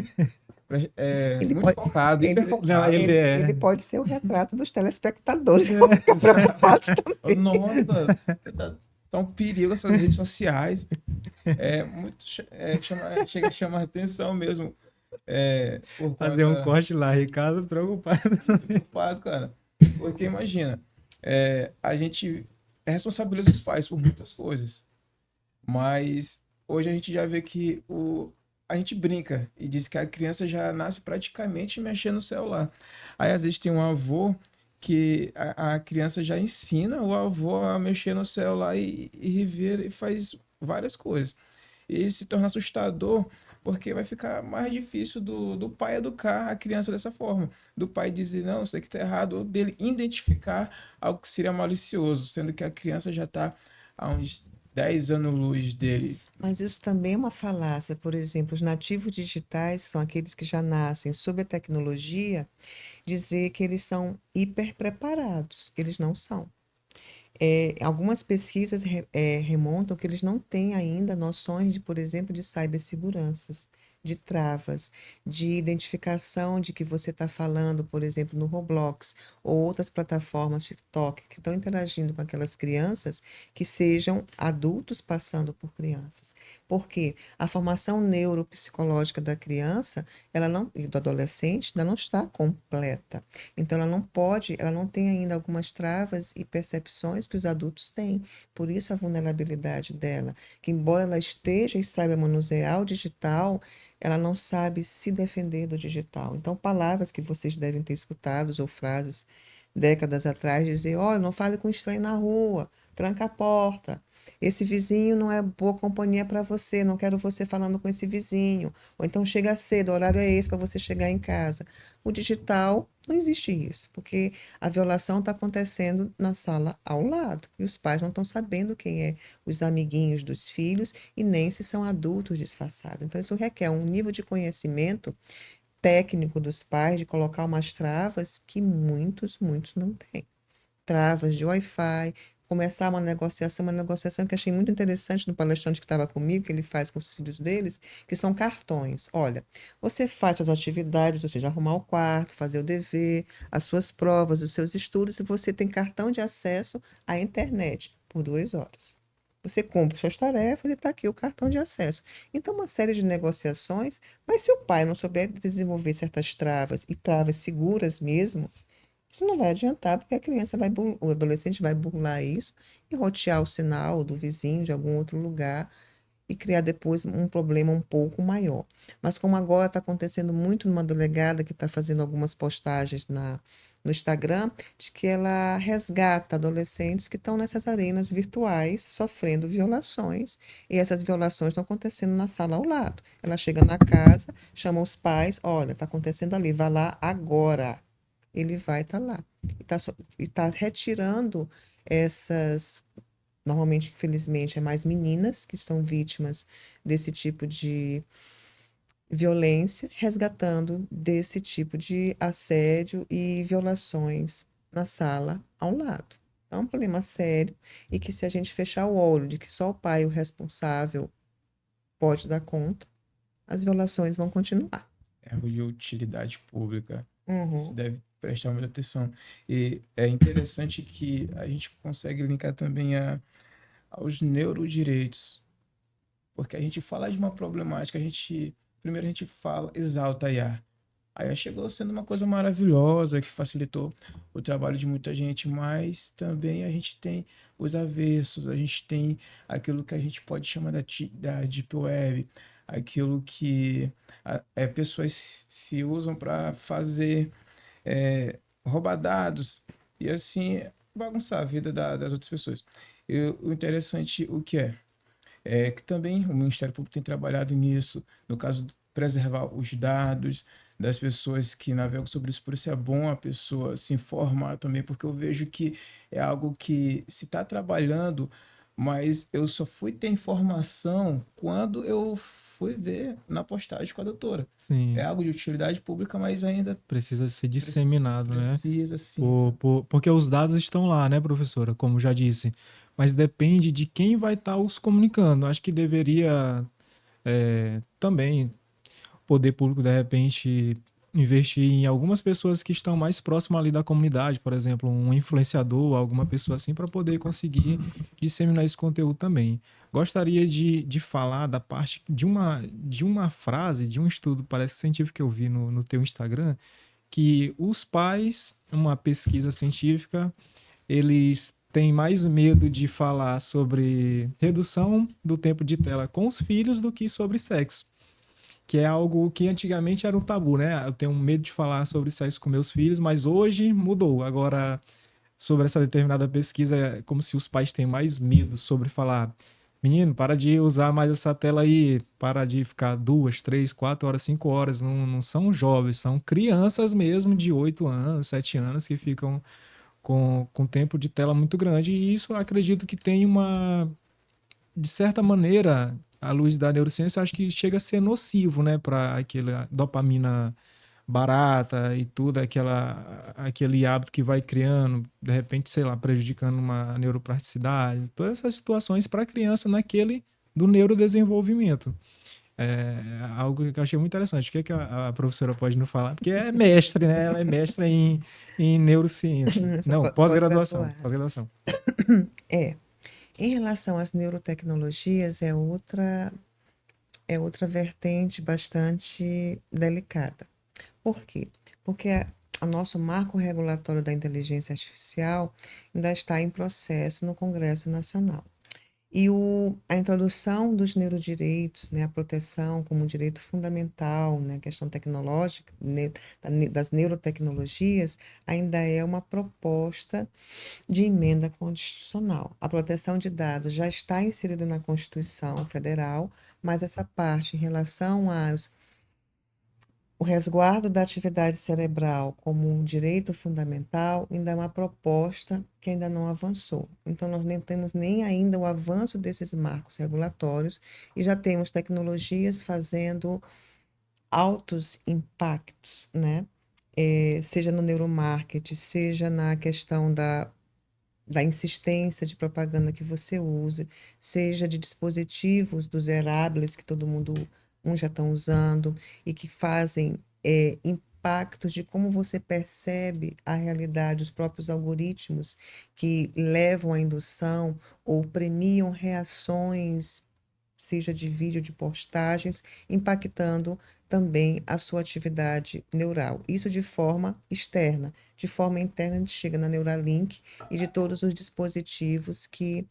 Ele muito pode, focado, ele, hiper Não, focado. ele pode ser o retrato dos telespectadores que vão ficar preocupados também. Nossa, tá um perigo essas redes sociais. Chega a chamar atenção mesmo. Por Fazer um conta corte lá, Ricardo, preocupado. preocupado, cara. Porque imagina, a gente responsabiliza os pais por muitas coisas, mas hoje a gente já vê que a gente brinca e diz que a criança já nasce praticamente mexendo no celular. Aí às vezes tem um avô que a criança já ensina o avô a mexer no celular e revira e faz várias coisas. E se torna assustador porque vai ficar mais difícil do pai educar a criança dessa forma. Do pai dizer, não, isso aqui está errado, ou dele identificar algo que seria malicioso, sendo que a criança já está há uns 10 anos-luz dele. Mas isso também é uma falácia. Por exemplo, os nativos digitais são aqueles que já nascem sob a tecnologia, dizer que eles são hiper preparados. Eles não são. Algumas pesquisas remontam que eles não têm ainda noções de, por exemplo, de ciberseguranças. de travas, de identificação de que você está falando, por exemplo, no Roblox ou outras plataformas TikTok que estão interagindo com aquelas crianças que sejam adultos passando por crianças. Porque a formação neuropsicológica da criança, ela não, e do adolescente, ainda não está completa. Então ela não pode, ela não tem ainda algumas travas e percepções que os adultos têm. Por isso a vulnerabilidade dela, que embora ela esteja e saiba manusear o digital, ela não sabe se defender do digital. Então, palavras que vocês devem ter escutado ou frases décadas atrás dizer, olha, não fale com estranho na rua, tranca a porta. Esse vizinho não é boa companhia para você, não quero você falando com esse vizinho. Ou então chega cedo, o horário é esse para você chegar em casa. O digital não existe isso, porque a violação está acontecendo na sala ao lado e os pais não estão sabendo quem é os amiguinhos dos filhos e nem se são adultos disfarçados. Então, isso requer um nível de conhecimento técnico dos pais de colocar umas travas que muitos não têm. Travas de Wi-Fi, começar uma negociação que achei muito interessante no palestrante que estava comigo, que ele faz com os filhos deles, que são cartões. Olha, você faz suas atividades, ou seja, arrumar o quarto, fazer o dever, as suas provas, os seus estudos, e você tem cartão de acesso à internet por 2 horas. Você cumpre suas tarefas e está aqui o cartão de acesso. Então, uma série de negociações, mas se o pai não souber desenvolver certas travas e travas seguras mesmo, isso não vai adiantar, porque a criança vai, o adolescente vai burlar isso e rotear o sinal do vizinho de algum outro lugar e criar depois um problema um pouco maior. Mas como agora está acontecendo muito numa delegada que está fazendo algumas postagens no Instagram, de que ela resgata adolescentes que estão nessas arenas virtuais sofrendo violações, e essas violações estão acontecendo na sala ao lado. Ela chega na casa, chama os pais, olha, está acontecendo ali, vá lá agora. Ele vai estar lá. E está retirando essas. Normalmente, infelizmente, é mais meninas que estão vítimas desse tipo de violência, resgatando desse tipo de assédio e violações na sala ao lado. É um problema sério e que se a gente fechar o olho de que só o pai, o responsável, pode dar conta, as violações vão continuar. É algo de utilidade pública. Se Uhum. deve prestar muita atenção. E é interessante que a gente consegue linkar também aos neurodireitos. Porque a gente fala de uma problemática, primeiro a gente fala, exalta a IA. A IA chegou sendo uma coisa maravilhosa, que facilitou o trabalho de muita gente, mas também a gente tem os avessos, a gente tem aquilo que a gente pode chamar da Deep Web, aquilo que pessoas se usam para fazer roubar dados e assim bagunçar a vida das outras pessoas. E o interessante, o que é que também o Ministério Público tem trabalhado nisso, no caso de preservar os dados das pessoas que navegam sobre isso. Por isso é bom a pessoa se informar também, porque eu vejo que é algo que se está trabalhando, mas eu só fui ter informação quando eu fui ver na postagem com a doutora. É Sim, algo de utilidade pública, mas ainda precisa ser disseminado, né? precisa sim. Porque os dados estão lá, né, professora? Como já disse. Mas depende de quem vai estar os comunicando. Acho que deveria também o poder público, de repente, investir em algumas pessoas que estão mais próximas ali da comunidade, por exemplo, um influenciador, alguma pessoa assim, para poder conseguir disseminar esse conteúdo também. Gostaria de falar da parte de uma frase, de um estudo, parece científico que eu vi no teu Instagram, que os pais, uma pesquisa científica, eles têm mais medo de falar sobre redução do tempo de tela com os filhos do que sobre sexo. Que é algo que antigamente era um tabu, né? Eu tenho medo de falar sobre sexo com meus filhos, mas hoje mudou. Agora, sobre essa determinada pesquisa, é como se os pais têm mais medo sobre falar: menino, para de usar mais essa tela aí, para de ficar 2, 3, 4 horas, 5 horas. Não, não são jovens, são crianças mesmo de 8 anos, 7 anos que ficam com tempo de tela muito grande. E isso eu acredito que tem de certa maneira, à luz da neurociência, acho que chega a ser nocivo, né, para aquela dopamina barata e tudo, aquele hábito que vai criando, de repente, sei lá, prejudicando uma neuroplasticidade, todas essas situações para a criança naquele do neurodesenvolvimento. É algo que eu achei muito interessante. O que, que a professora pode nos falar? Porque é mestre, né? Ela é mestra em neurociência. Não, pós-graduação. Pós-graduada. Pós-graduação. É. Em relação às neurotecnologias, é outra vertente bastante delicada. Por quê? Porque o nosso marco regulatório da inteligência artificial ainda está em processo no Congresso Nacional. E a introdução dos neurodireitos, né, a proteção como um direito fundamental, né, a questão tecnológica, das neurotecnologias, ainda é uma proposta de emenda constitucional. A proteção de dados já está inserida na Constituição Federal, mas essa parte em relação o resguardo da atividade cerebral como um direito fundamental ainda é uma proposta que ainda não avançou. Então, nós nem temos nem ainda o avanço desses marcos regulatórios e já temos tecnologias fazendo altos impactos, né? Seja no neuromarketing, seja na questão da insistência de propaganda que você use, seja de dispositivos dos wearables que todo mundo, uns já estão usando e que fazem impactos de como você percebe a realidade, os próprios algoritmos que levam à indução ou premiam reações, seja de vídeo, de postagens, impactando também a sua atividade neural. Isso de forma externa. De forma interna, a gente chega na Neuralink e de todos os dispositivos que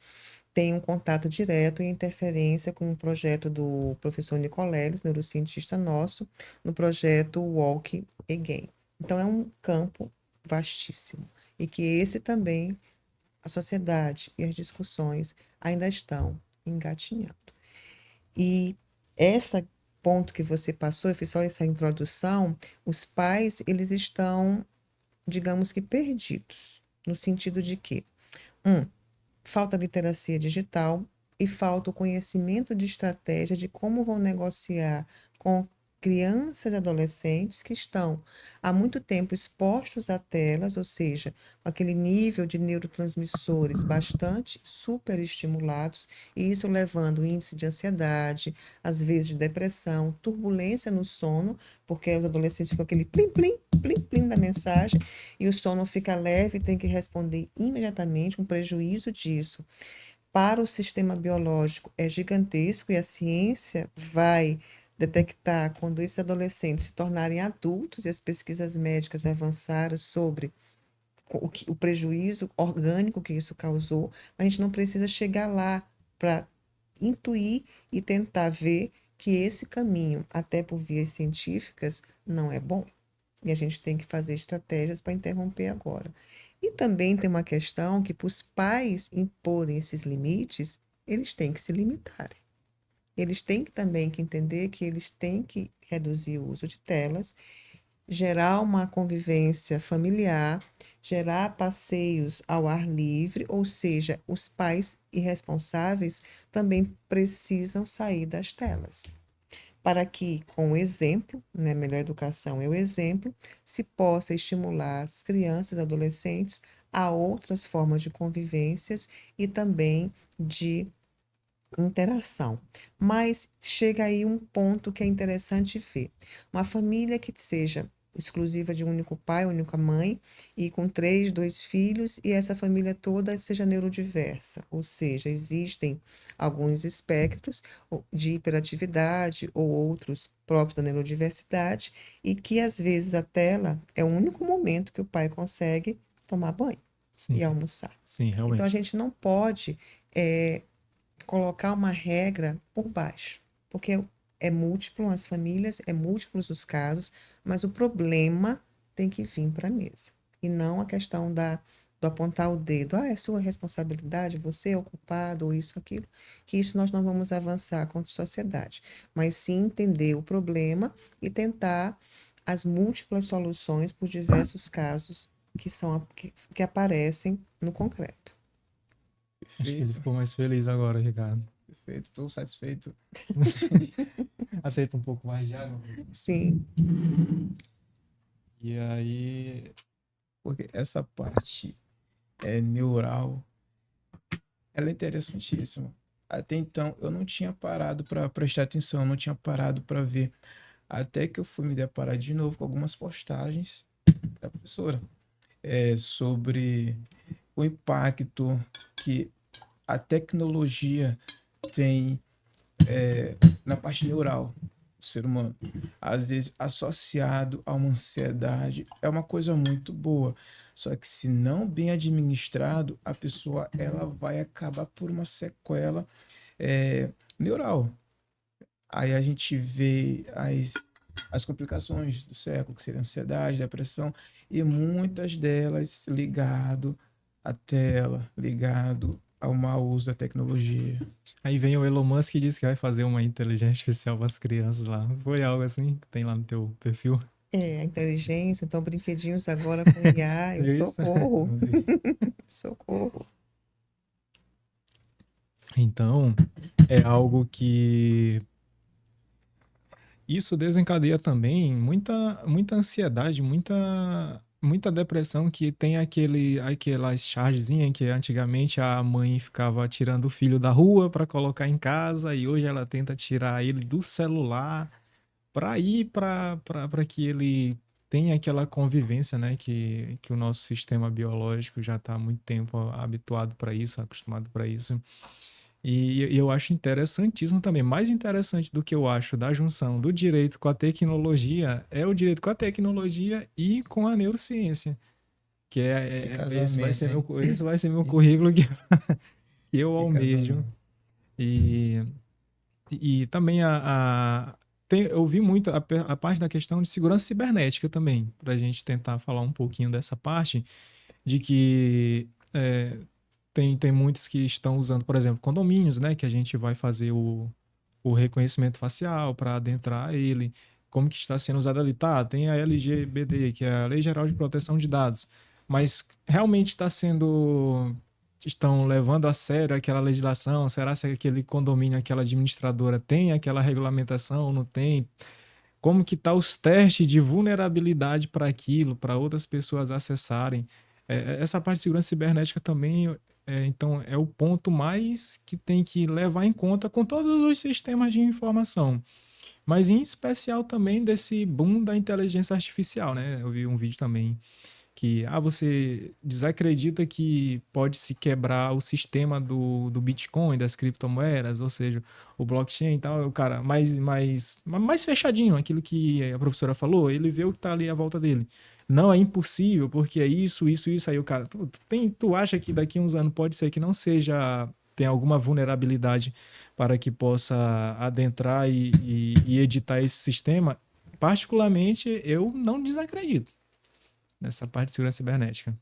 têm um contato direto e interferência com o projeto do professor Nicoleles, neurocientista nosso, no projeto Walk Again. Então, é um campo vastíssimo e que esse também, a sociedade e as discussões ainda estão engatinhando. E esse ponto que você passou, eu fiz só essa introdução, os pais, eles estão, digamos que, perdidos, no sentido de que, falta literacia digital e falta o conhecimento de estratégia de como vão negociar com crianças e adolescentes que estão há muito tempo expostos a telas, ou seja, com aquele nível de neurotransmissores bastante superestimulados, e isso levando o índice de ansiedade, às vezes de depressão, turbulência no sono, porque os adolescentes ficam aquele plim, plim, plim, plim da mensagem, e o sono fica leve e tem que responder imediatamente, um prejuízo disso para o sistema biológico é gigantesco e a ciência vai detectar quando esses adolescentes se tornarem adultos e as pesquisas médicas avançaram sobre o prejuízo orgânico que isso causou, mas a gente não precisa chegar lá para intuir e tentar ver que esse caminho, até por vias científicas, não é bom. E a gente tem que fazer estratégias para interromper agora. E também tem uma questão que, para os pais imporem esses limites, eles têm que se limitarem. Eles têm também que entender que eles têm que reduzir o uso de telas, gerar uma convivência familiar, gerar passeios ao ar livre, ou seja, os pais irresponsáveis também precisam sair das telas para que, com o exemplo, né, melhor educação é o exemplo, se possa estimular as crianças e adolescentes a outras formas de convivências e também de interação. Mas chega aí um ponto que é interessante ver. Uma família que seja exclusiva de um único pai, única mãe, e com 3, 2 filhos, e essa família toda seja neurodiversa, ou seja, existem alguns espectros de hiperatividade ou outros próprios da neurodiversidade, e que às vezes a tela é o único momento que o pai consegue tomar banho Sim, e almoçar. sim, Então a realmente. gente não pode colocar uma regra por baixo, porque é múltiplo as famílias, é múltiplos os casos, mas o problema tem que vir para a mesa. E não a questão do apontar o dedo. Ah, é sua responsabilidade, você é o culpado, ou isso, aquilo. Que isso nós não vamos avançar contra a sociedade. Mas sim entender o problema e tentar as múltiplas soluções por diversos casos que aparecem no concreto. Acho que ele Perfeito, ficou mais feliz agora, Ricardo. perfeito. Estou satisfeito. Aceita um pouco mais de água? Sim. E aí, Porque essa parte neural, ela é interessantíssima. Até então, eu não tinha parado para prestar atenção, não tinha parado para ver. Até que eu fui me deparar de novo com algumas postagens da professora sobre o impacto que a tecnologia tem na parte neural do ser humano. Às vezes, associado a uma ansiedade, é uma coisa muito boa. Só que se não bem administrado, a pessoa ela vai acabar por uma sequela neural. Aí a gente vê as complicações do século, que seria ansiedade, depressão, e muitas delas ligado à tela, ligado ao mau uso da tecnologia. Aí vem o Elon Musk e diz que vai fazer uma inteligência artificial para as crianças lá. Foi algo assim que tem lá no teu perfil? A inteligência, então brinquedinhos agora com IA, eu É isso? socorro, Vamos ver. socorro. Então, é algo que isso desencadeia também muita ansiedade, muita depressão, que tem aquelas chargezinhas que antigamente a mãe ficava tirando o filho da rua para colocar em casa, e hoje ela tenta tirar ele do celular para ir para que ele tenha aquela convivência, né, que o nosso sistema biológico já está há muito tempo habituado para isso, acostumado para isso. E eu acho interessantíssimo também. Mais interessante do que eu acho da junção do direito com a tecnologia é o direito com a tecnologia e com a neurociência. Que esse vai ser meu currículo que eu almejo. E, e também eu vi muito a parte da questão de segurança cibernética também, para a gente tentar falar um pouquinho dessa parte, de que tem muitos que estão usando, por exemplo, condomínios, né? Que a gente vai fazer o reconhecimento facial para adentrar ele. Como que está sendo usado ali? Tá, tem a LGPD, que é a Lei Geral de Proteção de Dados. Mas realmente está sendo... Estão levando a sério aquela legislação? Será que aquele condomínio, aquela administradora tem aquela regulamentação ou não tem? Como que tá os testes de vulnerabilidade para aquilo, para outras pessoas acessarem? Essa parte de segurança cibernética também, então, é o ponto mais que tem que levar em conta com todos os sistemas de informação. Mas em especial também desse boom da inteligência artificial, né? Eu vi um vídeo também que você desacredita que pode se quebrar o sistema do Bitcoin, das criptomoedas, ou seja, o blockchain e tal, o cara mais fechadinho, aquilo que a professora falou, ele vê o que está ali à volta dele. Não, é impossível, porque é isso, aí o cara, tu acha que daqui a uns anos pode ser que não seja, tem alguma vulnerabilidade para que possa adentrar e editar esse sistema? Particularmente, eu não desacredito nessa parte de segurança cibernética.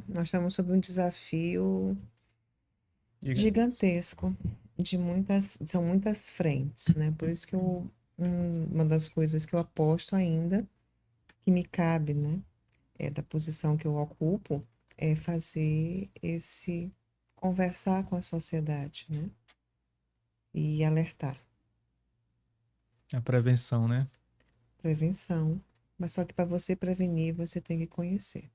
Nós estamos sob um desafio gigantesco são muitas frentes, né? Por isso que uma das coisas que eu aposto ainda, que me cabe, né? Da posição que eu ocupo, é fazer conversar com a sociedade, né? E alertar. A prevenção, né? Prevenção. Mas só que para você prevenir, você tem que conhecer.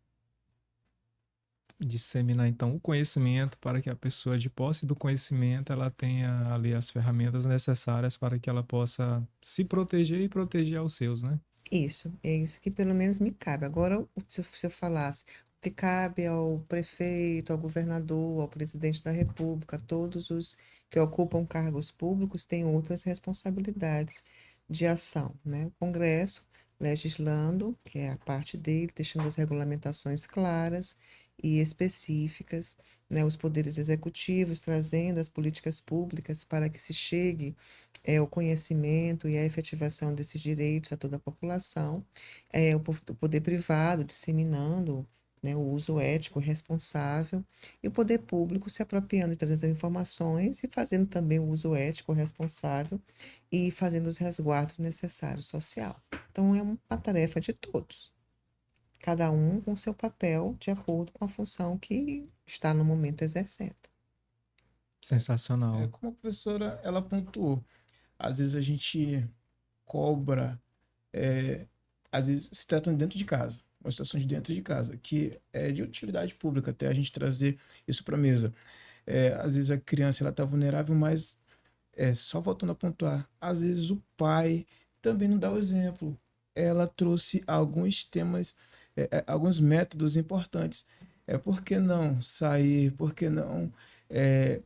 Disseminar, então, o conhecimento para que a pessoa, de posse do conhecimento, ela tenha ali as ferramentas necessárias para que ela possa se proteger e proteger aos seus, né? Isso, é isso que pelo menos me cabe. Agora, se eu falasse, o que cabe ao prefeito, ao governador, ao presidente da República, todos os que ocupam cargos públicos têm outras responsabilidades de ação, né? O Congresso legislando, que é a parte dele, deixando as regulamentações claras e específicas, né? Os poderes executivos trazendo as políticas públicas para que se chegue o conhecimento e a efetivação desses direitos a toda a população, o poder privado disseminando, né, o uso ético responsável, e o poder público se apropriando de todas as informações e fazendo também o uso ético responsável e fazendo os resguardos necessários social. Então, é uma tarefa de todos, cada um com seu papel de acordo com a função que está no momento exercendo. Sensacional. Como a professora ela pontuou, às vezes a gente cobra, às vezes se tratam dentro de casa, uma situação de dentro de casa, que é de utilidade pública, até a gente trazer isso para a mesa. Às vezes a criança ela tá vulnerável, mas só voltando a pontuar, às vezes o pai também não dá o exemplo. Ela trouxe alguns temas, alguns métodos importantes. Por que não sair? Por que não é,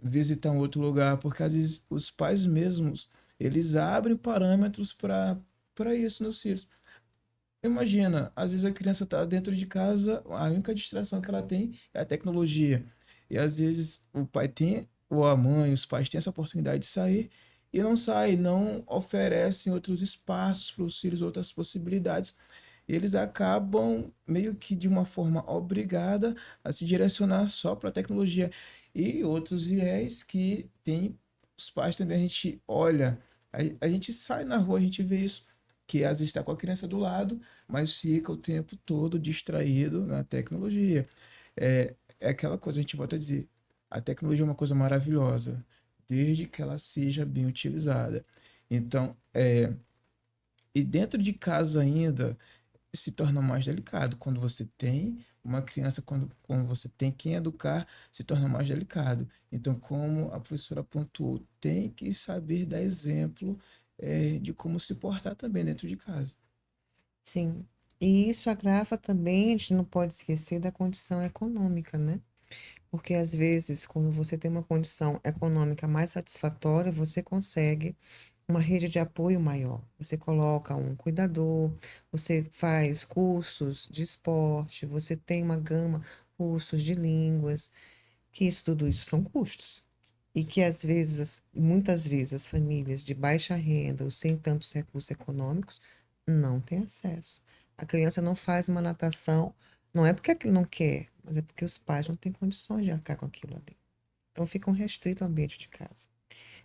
visitar um outro lugar? Porque às vezes os pais mesmos, eles abrem parâmetros para isso nos filhos. Imagina, às vezes a criança está dentro de casa, a única distração que ela tem é a tecnologia. E às vezes o pai tem, ou a mãe, os pais têm essa oportunidade de sair e não saem, não oferecem outros espaços para os filhos, outras possibilidades. E eles acabam meio que de uma forma obrigada a se direcionar só para a tecnologia. E outros viés que tem os pais também, a gente olha, a gente sai na rua, a gente vê isso, que às vezes está com a criança do lado, mas fica o tempo todo distraído na tecnologia. É aquela coisa, a gente volta a dizer, a tecnologia é uma coisa maravilhosa, desde que ela seja bem utilizada. Então, e dentro de casa ainda se torna mais delicado. Quando você tem uma criança, quando você tem quem educar, se torna mais delicado. Então, como a professora pontuou, tem que saber dar exemplo de como se portar também dentro de casa. Sim. E isso agrava também, a gente não pode esquecer da condição econômica, né? Porque às vezes, quando você tem uma condição econômica mais satisfatória, você consegue uma rede de apoio maior. Você coloca um cuidador, você faz cursos de esporte, você tem uma gama, cursos de línguas, que isso, tudo isso são custos. E que às vezes, muitas vezes, as famílias de baixa renda ou sem tantos recursos econômicos não têm acesso. A criança não faz uma natação, não é porque ela não quer, mas é porque os pais não têm condições de arcar com aquilo ali. Então ficam restritos ao ambiente de casa.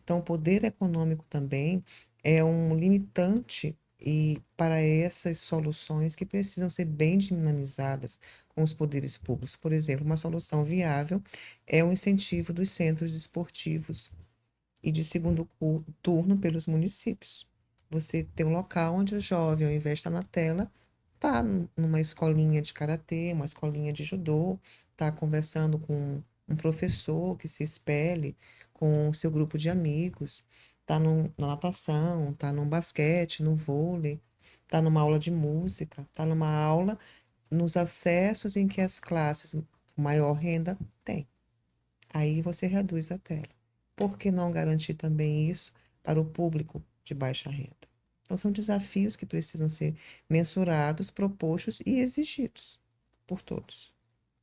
Então, o poder econômico também é um limitante e para essas soluções que precisam ser bem dinamizadas com os poderes públicos. Por exemplo, uma solução viável é o incentivo dos centros esportivos e de segundo turno pelos municípios. Você tem um local onde o jovem, ao invés de estar na tela, está numa escolinha de karatê, uma escolinha de judô, está conversando com um professor que se espelhe com o seu grupo de amigos, está na natação, está num basquete, no vôlei, está numa aula de música, está numa aula nos acessos em que as classes com maior renda têm. Aí você reduz a tela. Por que não garantir também isso para o público de baixa renda? Então, são desafios que precisam ser mensurados, propostos e exigidos por todos,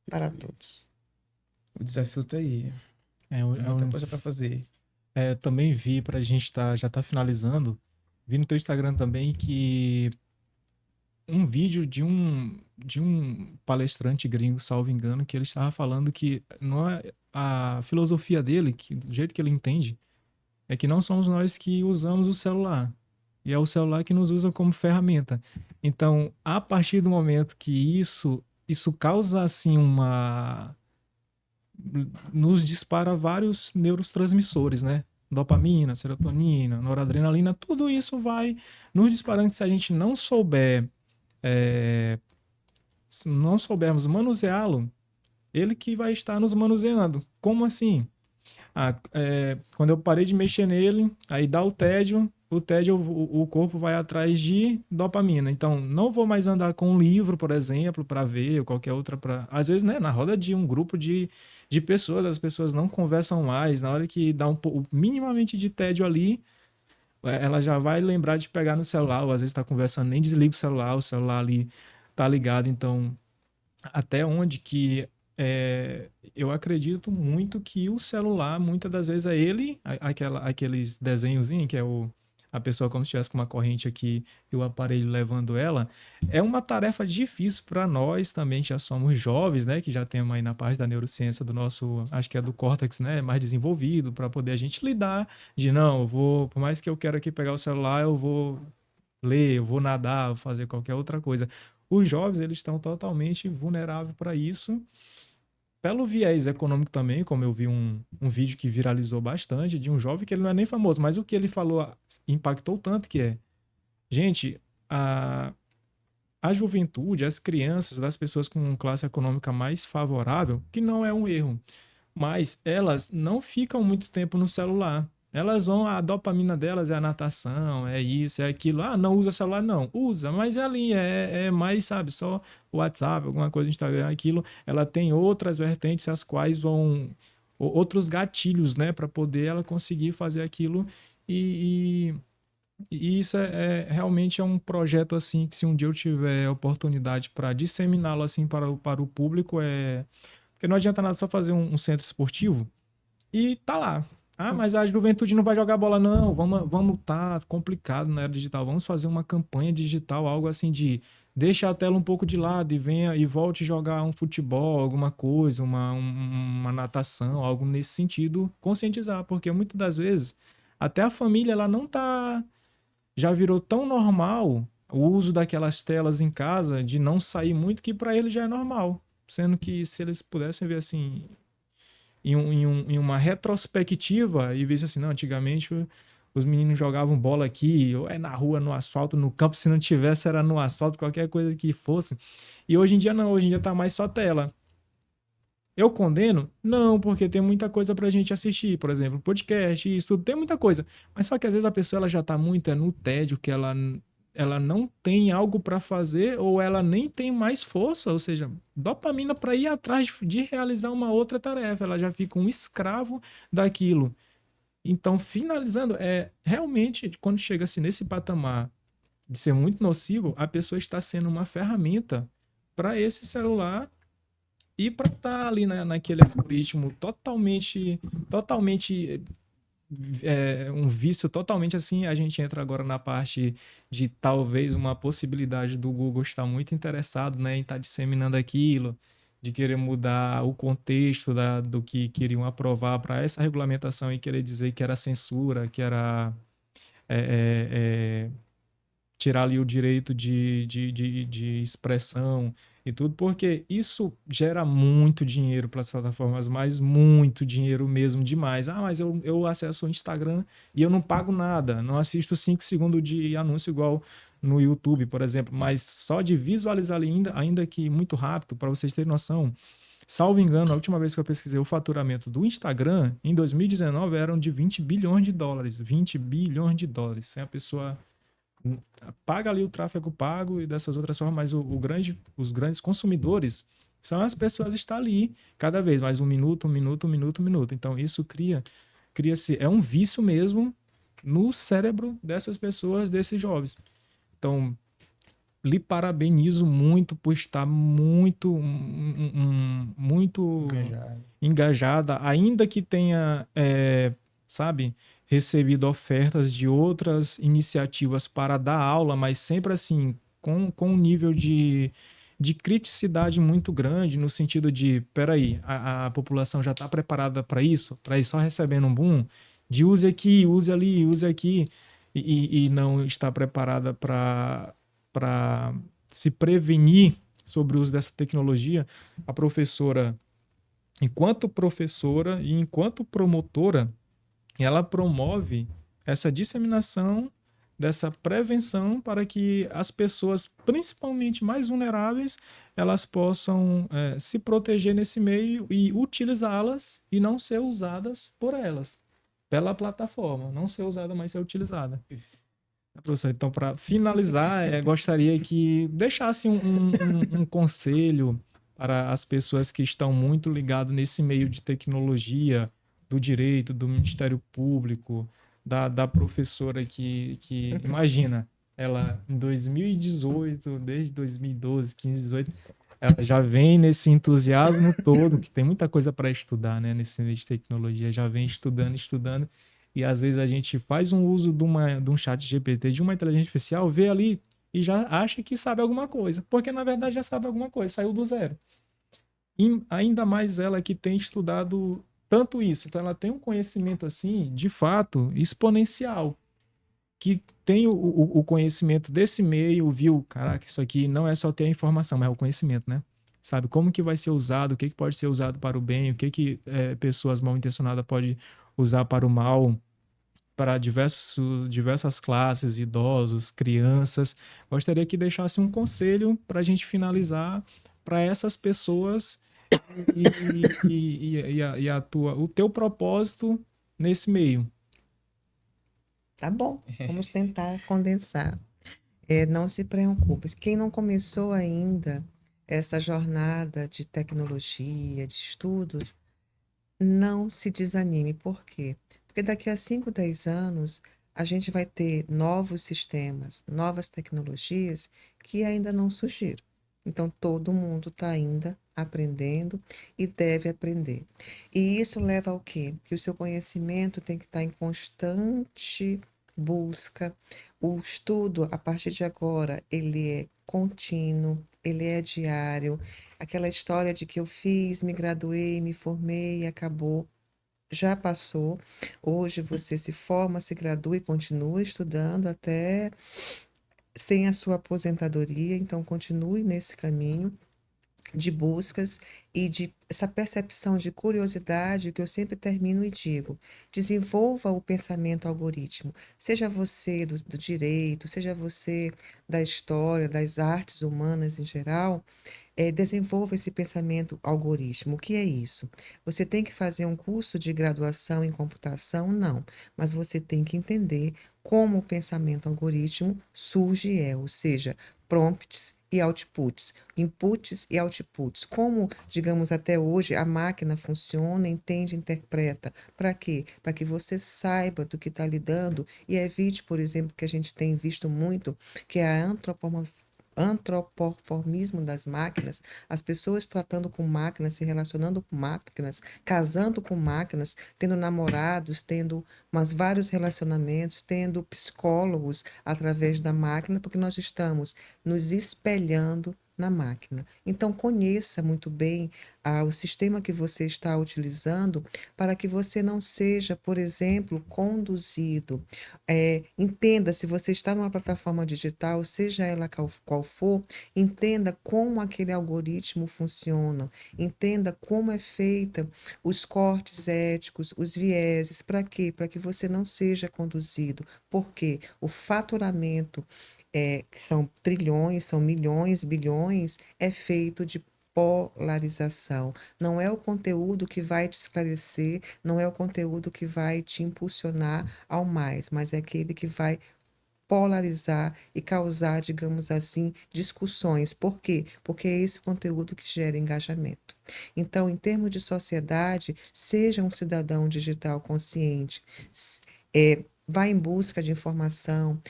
para todos. O desafio tá aí. É, Muita coisa para fazer. também vi, pra gente já tá finalizando, vi no teu Instagram também que um vídeo de um palestrante gringo, salvo engano, que ele estava falando que não é a filosofia dele, que do jeito que ele entende, é que não somos nós que usamos o celular. E é o celular que nos usa como ferramenta. Então, a partir do momento que isso causa assim nos dispara vários neurotransmissores, né? Dopamina, serotonina, noradrenalina, tudo isso vai nos disparando. Se a gente não souber, se não soubermos manuseá-lo, ele que vai estar nos manuseando. Como assim? Quando eu parei de mexer nele, aí dá o tédio o corpo vai atrás de dopamina. Então, não vou mais andar com um livro, por exemplo, para ver, ou qualquer outra. Às vezes, né, na roda de um grupo de pessoas, as pessoas não conversam mais. Na hora que dá minimamente de tédio ali, ela já vai lembrar de pegar no celular, ou às vezes está conversando, nem desliga o celular ali tá ligado. Então, até onde que eu acredito muito que o celular, muitas das vezes, é ele, aqueles desenhozinhos que é a pessoa como se estivesse com uma corrente aqui e o aparelho levando ela, é uma tarefa difícil para nós também, que já somos jovens, né, que já temos aí na parte da neurociência do nosso, acho que é do córtex, né, mais desenvolvido, para poder a gente lidar de, não, por mais que eu quero aqui pegar o celular, eu vou ler, eu vou nadar, vou fazer qualquer outra coisa. Os jovens, eles estão totalmente vulneráveis para isso, pelo viés econômico também, como eu vi um vídeo que viralizou bastante de um jovem que ele não é nem famoso, mas o que ele falou impactou tanto que gente, a juventude, as crianças, das pessoas com classe econômica mais favorável, que não é um erro, mas elas não ficam muito tempo no celular. Elas vão, a dopamina delas é a natação, é isso, é aquilo. Ah, não usa celular? Não, usa, mas é ali, é mais, sabe, só o WhatsApp, alguma coisa, Instagram, aquilo. Ela tem outras vertentes, as quais vão, outros gatilhos, né, para poder ela conseguir fazer aquilo. E, e isso realmente é um projeto, assim, que se um dia eu tiver oportunidade para disseminá-lo, assim, para o público, porque não adianta nada só fazer um centro esportivo e tá lá. Ah, mas a juventude não vai jogar bola, não. Vamos tá complicado na era digital. Vamos fazer uma campanha digital, algo assim de deixa a tela um pouco de lado e venha e volte jogar um futebol, alguma coisa, uma natação, algo nesse sentido, conscientizar, porque muitas das vezes até a família ela não tá, já virou tão normal o uso daquelas telas em casa de não sair muito que para eles já é normal, sendo que se eles pudessem ver assim em uma retrospectiva e visse assim, não, antigamente os meninos jogavam bola aqui, ou é na rua, no asfalto, no campo, se não tivesse era no asfalto, qualquer coisa que fosse. E hoje em dia não, hoje em dia tá mais só tela. Eu condeno? Não, porque tem muita coisa pra gente assistir, por exemplo, podcast, isso tudo, tem muita coisa. Mas só que às vezes a pessoa ela já tá muito no tédio, que ela não tem algo para fazer ou ela nem tem mais força, ou seja, dopamina para ir atrás de realizar uma outra tarefa, ela já fica um escravo daquilo. Então, finalizando, realmente quando chega assim nesse patamar de ser muito nocivo, a pessoa está sendo uma ferramenta para esse celular e para estar ali naquele algoritmo totalmente um vício totalmente assim. A gente entra agora na parte de talvez uma possibilidade do Google estar muito interessado, né, em estar disseminando aquilo, de querer mudar o contexto do que queriam aprovar para essa regulamentação e querer dizer que era censura, que era é, é, tirar ali o direito de expressão e tudo, porque isso gera muito dinheiro para as plataformas, mas muito dinheiro mesmo, demais. Ah, mas eu acesso o Instagram e eu não pago nada, não assisto 5 segundos de anúncio igual no YouTube, por exemplo, mas só de visualizar ali ainda que muito rápido, para vocês terem noção, salvo engano, a última vez que eu pesquisei o faturamento do Instagram, em 2019, eram de 20 bilhões de dólares. 20 bilhões de dólares. Sem a pessoa paga ali o tráfego pago e dessas outras formas, mas os grandes consumidores são as pessoas que estão ali cada vez mais um minuto. Então isso cria-se, é um vício mesmo no cérebro dessas pessoas, desses jovens. Então, lhe parabenizo muito por estar muito engajada, ainda que tenha, sabe, recebido ofertas de outras iniciativas para dar aula, mas sempre assim, com um nível de criticidade muito grande, no sentido de, peraí, a população já está preparada para isso só recebendo um boom, de use aqui, use ali, use aqui, e não está preparada para se prevenir sobre o uso dessa tecnologia. A professora, enquanto professora e enquanto promotora, ela promove essa disseminação dessa prevenção para que as pessoas, principalmente mais vulneráveis, elas possam se proteger nesse meio e utilizá-las e não ser usadas por elas, pela plataforma, não ser usada, mas ser utilizada. Professor, então, para finalizar, gostaria que deixasse um conselho para as pessoas que estão muito ligadas nesse meio de tecnologia, do direito, do Ministério Público, da professora que imagina, ela em 2018, desde 2012, 15, 18, ela já vem nesse entusiasmo todo, que tem muita coisa para estudar, né, nesse meio de tecnologia, já vem estudando, e às vezes a gente faz um uso de um chat GPT, de uma inteligência artificial, vê ali e já acha que sabe alguma coisa, porque na verdade já sabe alguma coisa, saiu do zero. E ainda mais ela que tem estudado tanto isso, então ela tem um conhecimento assim, de fato, exponencial, que tem o conhecimento desse meio, viu, caraca, isso aqui não é só ter a informação, mas é o conhecimento, né? Sabe como que vai ser usado, o que pode ser usado para o bem, o que pessoas mal intencionadas podem usar para o mal, para diversas classes, idosos, crianças. Gostaria que deixasse um conselho para a gente finalizar para essas pessoas o teu propósito nesse meio. Tá bom, vamos tentar condensar. Não se preocupe. Quem não começou ainda essa jornada de tecnologia, de estudos, não se desanime. Por quê? Porque daqui a 5, 10 anos, a gente vai ter novos sistemas, novas tecnologias que ainda não surgiram. Então, todo mundo está ainda aprendendo e deve aprender. E isso leva ao quê? Que o seu conhecimento tem que estar em constante busca. O estudo, a partir de agora, ele é contínuo, ele é diário. Aquela história de que eu fiz, me graduei, me formei e acabou, já passou. Hoje você se forma, se gradua e continua estudando até sem a sua aposentadoria, então continue nesse caminho de buscas e de essa percepção de curiosidade que eu sempre termino e digo: desenvolva o pensamento algoritmo, seja você do direito, seja você da história, das artes humanas em geral, desenvolva esse pensamento algoritmo. O que é isso? Você tem que fazer um curso de graduação em computação? Não, mas você tem que entender como o pensamento algoritmo surge, ou seja, prompts e outputs, inputs e outputs. Como, digamos, até hoje a máquina funciona, entende, interpreta. Para quê? Para que você saiba do que está lidando e evite, por exemplo, que a gente tem visto muito, que é a antropoformismo das máquinas, as pessoas tratando com máquinas, se relacionando com máquinas, casando com máquinas, tendo namorados, tendo vários relacionamentos, tendo psicólogos através da máquina, porque nós estamos nos espelhando na máquina. Então, conheça muito bem o sistema que você está utilizando para que você não seja, por exemplo, conduzido. Entenda, se você está numa plataforma digital, seja ela qual for, entenda como aquele algoritmo funciona, entenda como é feita os cortes éticos, os vieses, para quê? Para que você não seja conduzido. Porque o faturamento, que são trilhões, são milhões, bilhões, é feito de polarização. Não é o conteúdo que vai te esclarecer, não é o conteúdo que vai te impulsionar ao mais, mas é aquele que vai polarizar e causar, digamos assim, discussões. Por quê? Porque é esse conteúdo que gera engajamento. Então, em termos de sociedade, seja um cidadão digital consciente, vá em busca de informação,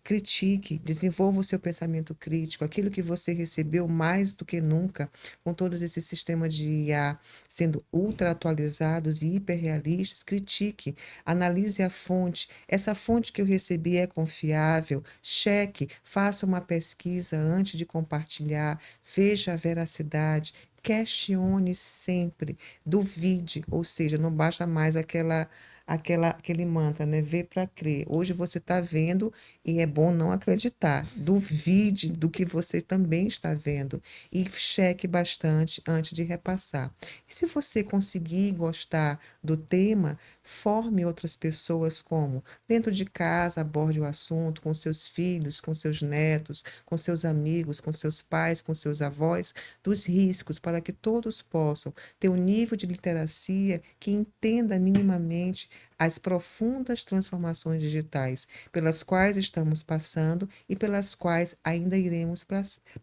critique, desenvolva o seu pensamento crítico, aquilo que você recebeu mais do que nunca, com todos esses sistemas de IA sendo ultra atualizados e hiperrealistas, critique, analise a fonte. Essa fonte que eu recebi é confiável? Cheque, faça uma pesquisa antes de compartilhar, veja a veracidade. Questione sempre, duvide, ou seja, não basta mais aquele mantra, né? Ver para crer. Hoje você está vendo e é bom não acreditar. Duvide do que você também está vendo e cheque bastante antes de repassar. E se você conseguir gostar do tema, forme outras pessoas como dentro de casa, aborde o assunto com seus filhos, com seus netos, com seus amigos, com seus pais, com seus avós, dos riscos para que todos possam ter um nível de literacia que entenda minimamente as profundas transformações digitais pelas quais estamos passando e pelas quais ainda iremos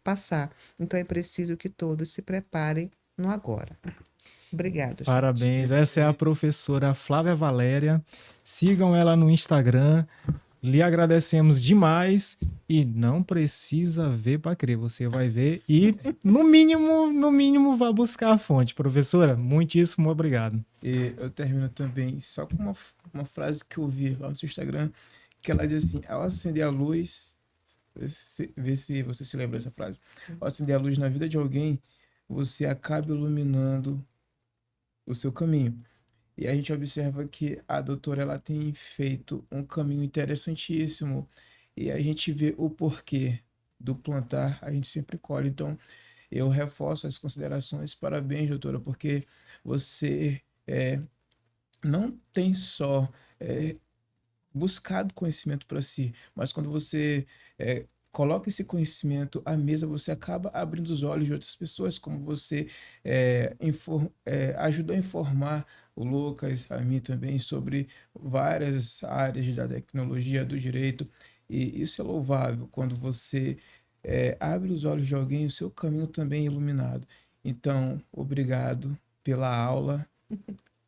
passar. Então é preciso que todos se preparem no agora. Obrigado, gente. Parabéns, essa é a professora Flávia Valéria. Sigam ela no Instagram. Lhe agradecemos demais e não precisa ver para crer, você vai ver e no mínimo vai buscar a fonte. Professora, muitíssimo obrigado. E eu termino também só com uma frase que eu vi lá no seu Instagram, que ela diz assim: ao acender a luz, vê se você se lembra dessa frase. Ao acender a luz na vida de alguém, você acaba iluminando o seu caminho. E a gente observa que a doutora ela tem feito um caminho interessantíssimo e a gente vê o porquê do plantar, a gente sempre colhe. Então, eu reforço as considerações. Parabéns, doutora, porque você não tem só buscado conhecimento para si, mas quando você coloca esse conhecimento à mesa, você acaba abrindo os olhos de outras pessoas, como você ajudou a informar o Lucas, a mim também, sobre várias áreas da tecnologia, do direito, e isso é louvável, quando você abre os olhos de alguém, o seu caminho também é iluminado. Então, obrigado pela aula.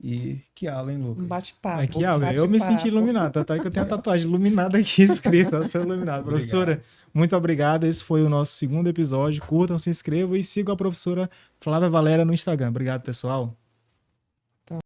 E que aula, hein, Um Lucas? bate-papo. Aqui, eu me senti iluminado, até que eu tenho a tatuagem iluminada aqui escrita, eu tô iluminado. Professora, muito obrigado. Esse foi o nosso segundo episódio. Curtam, se inscrevam e sigam a professora Flávia Valéria no Instagram. Obrigado, pessoal.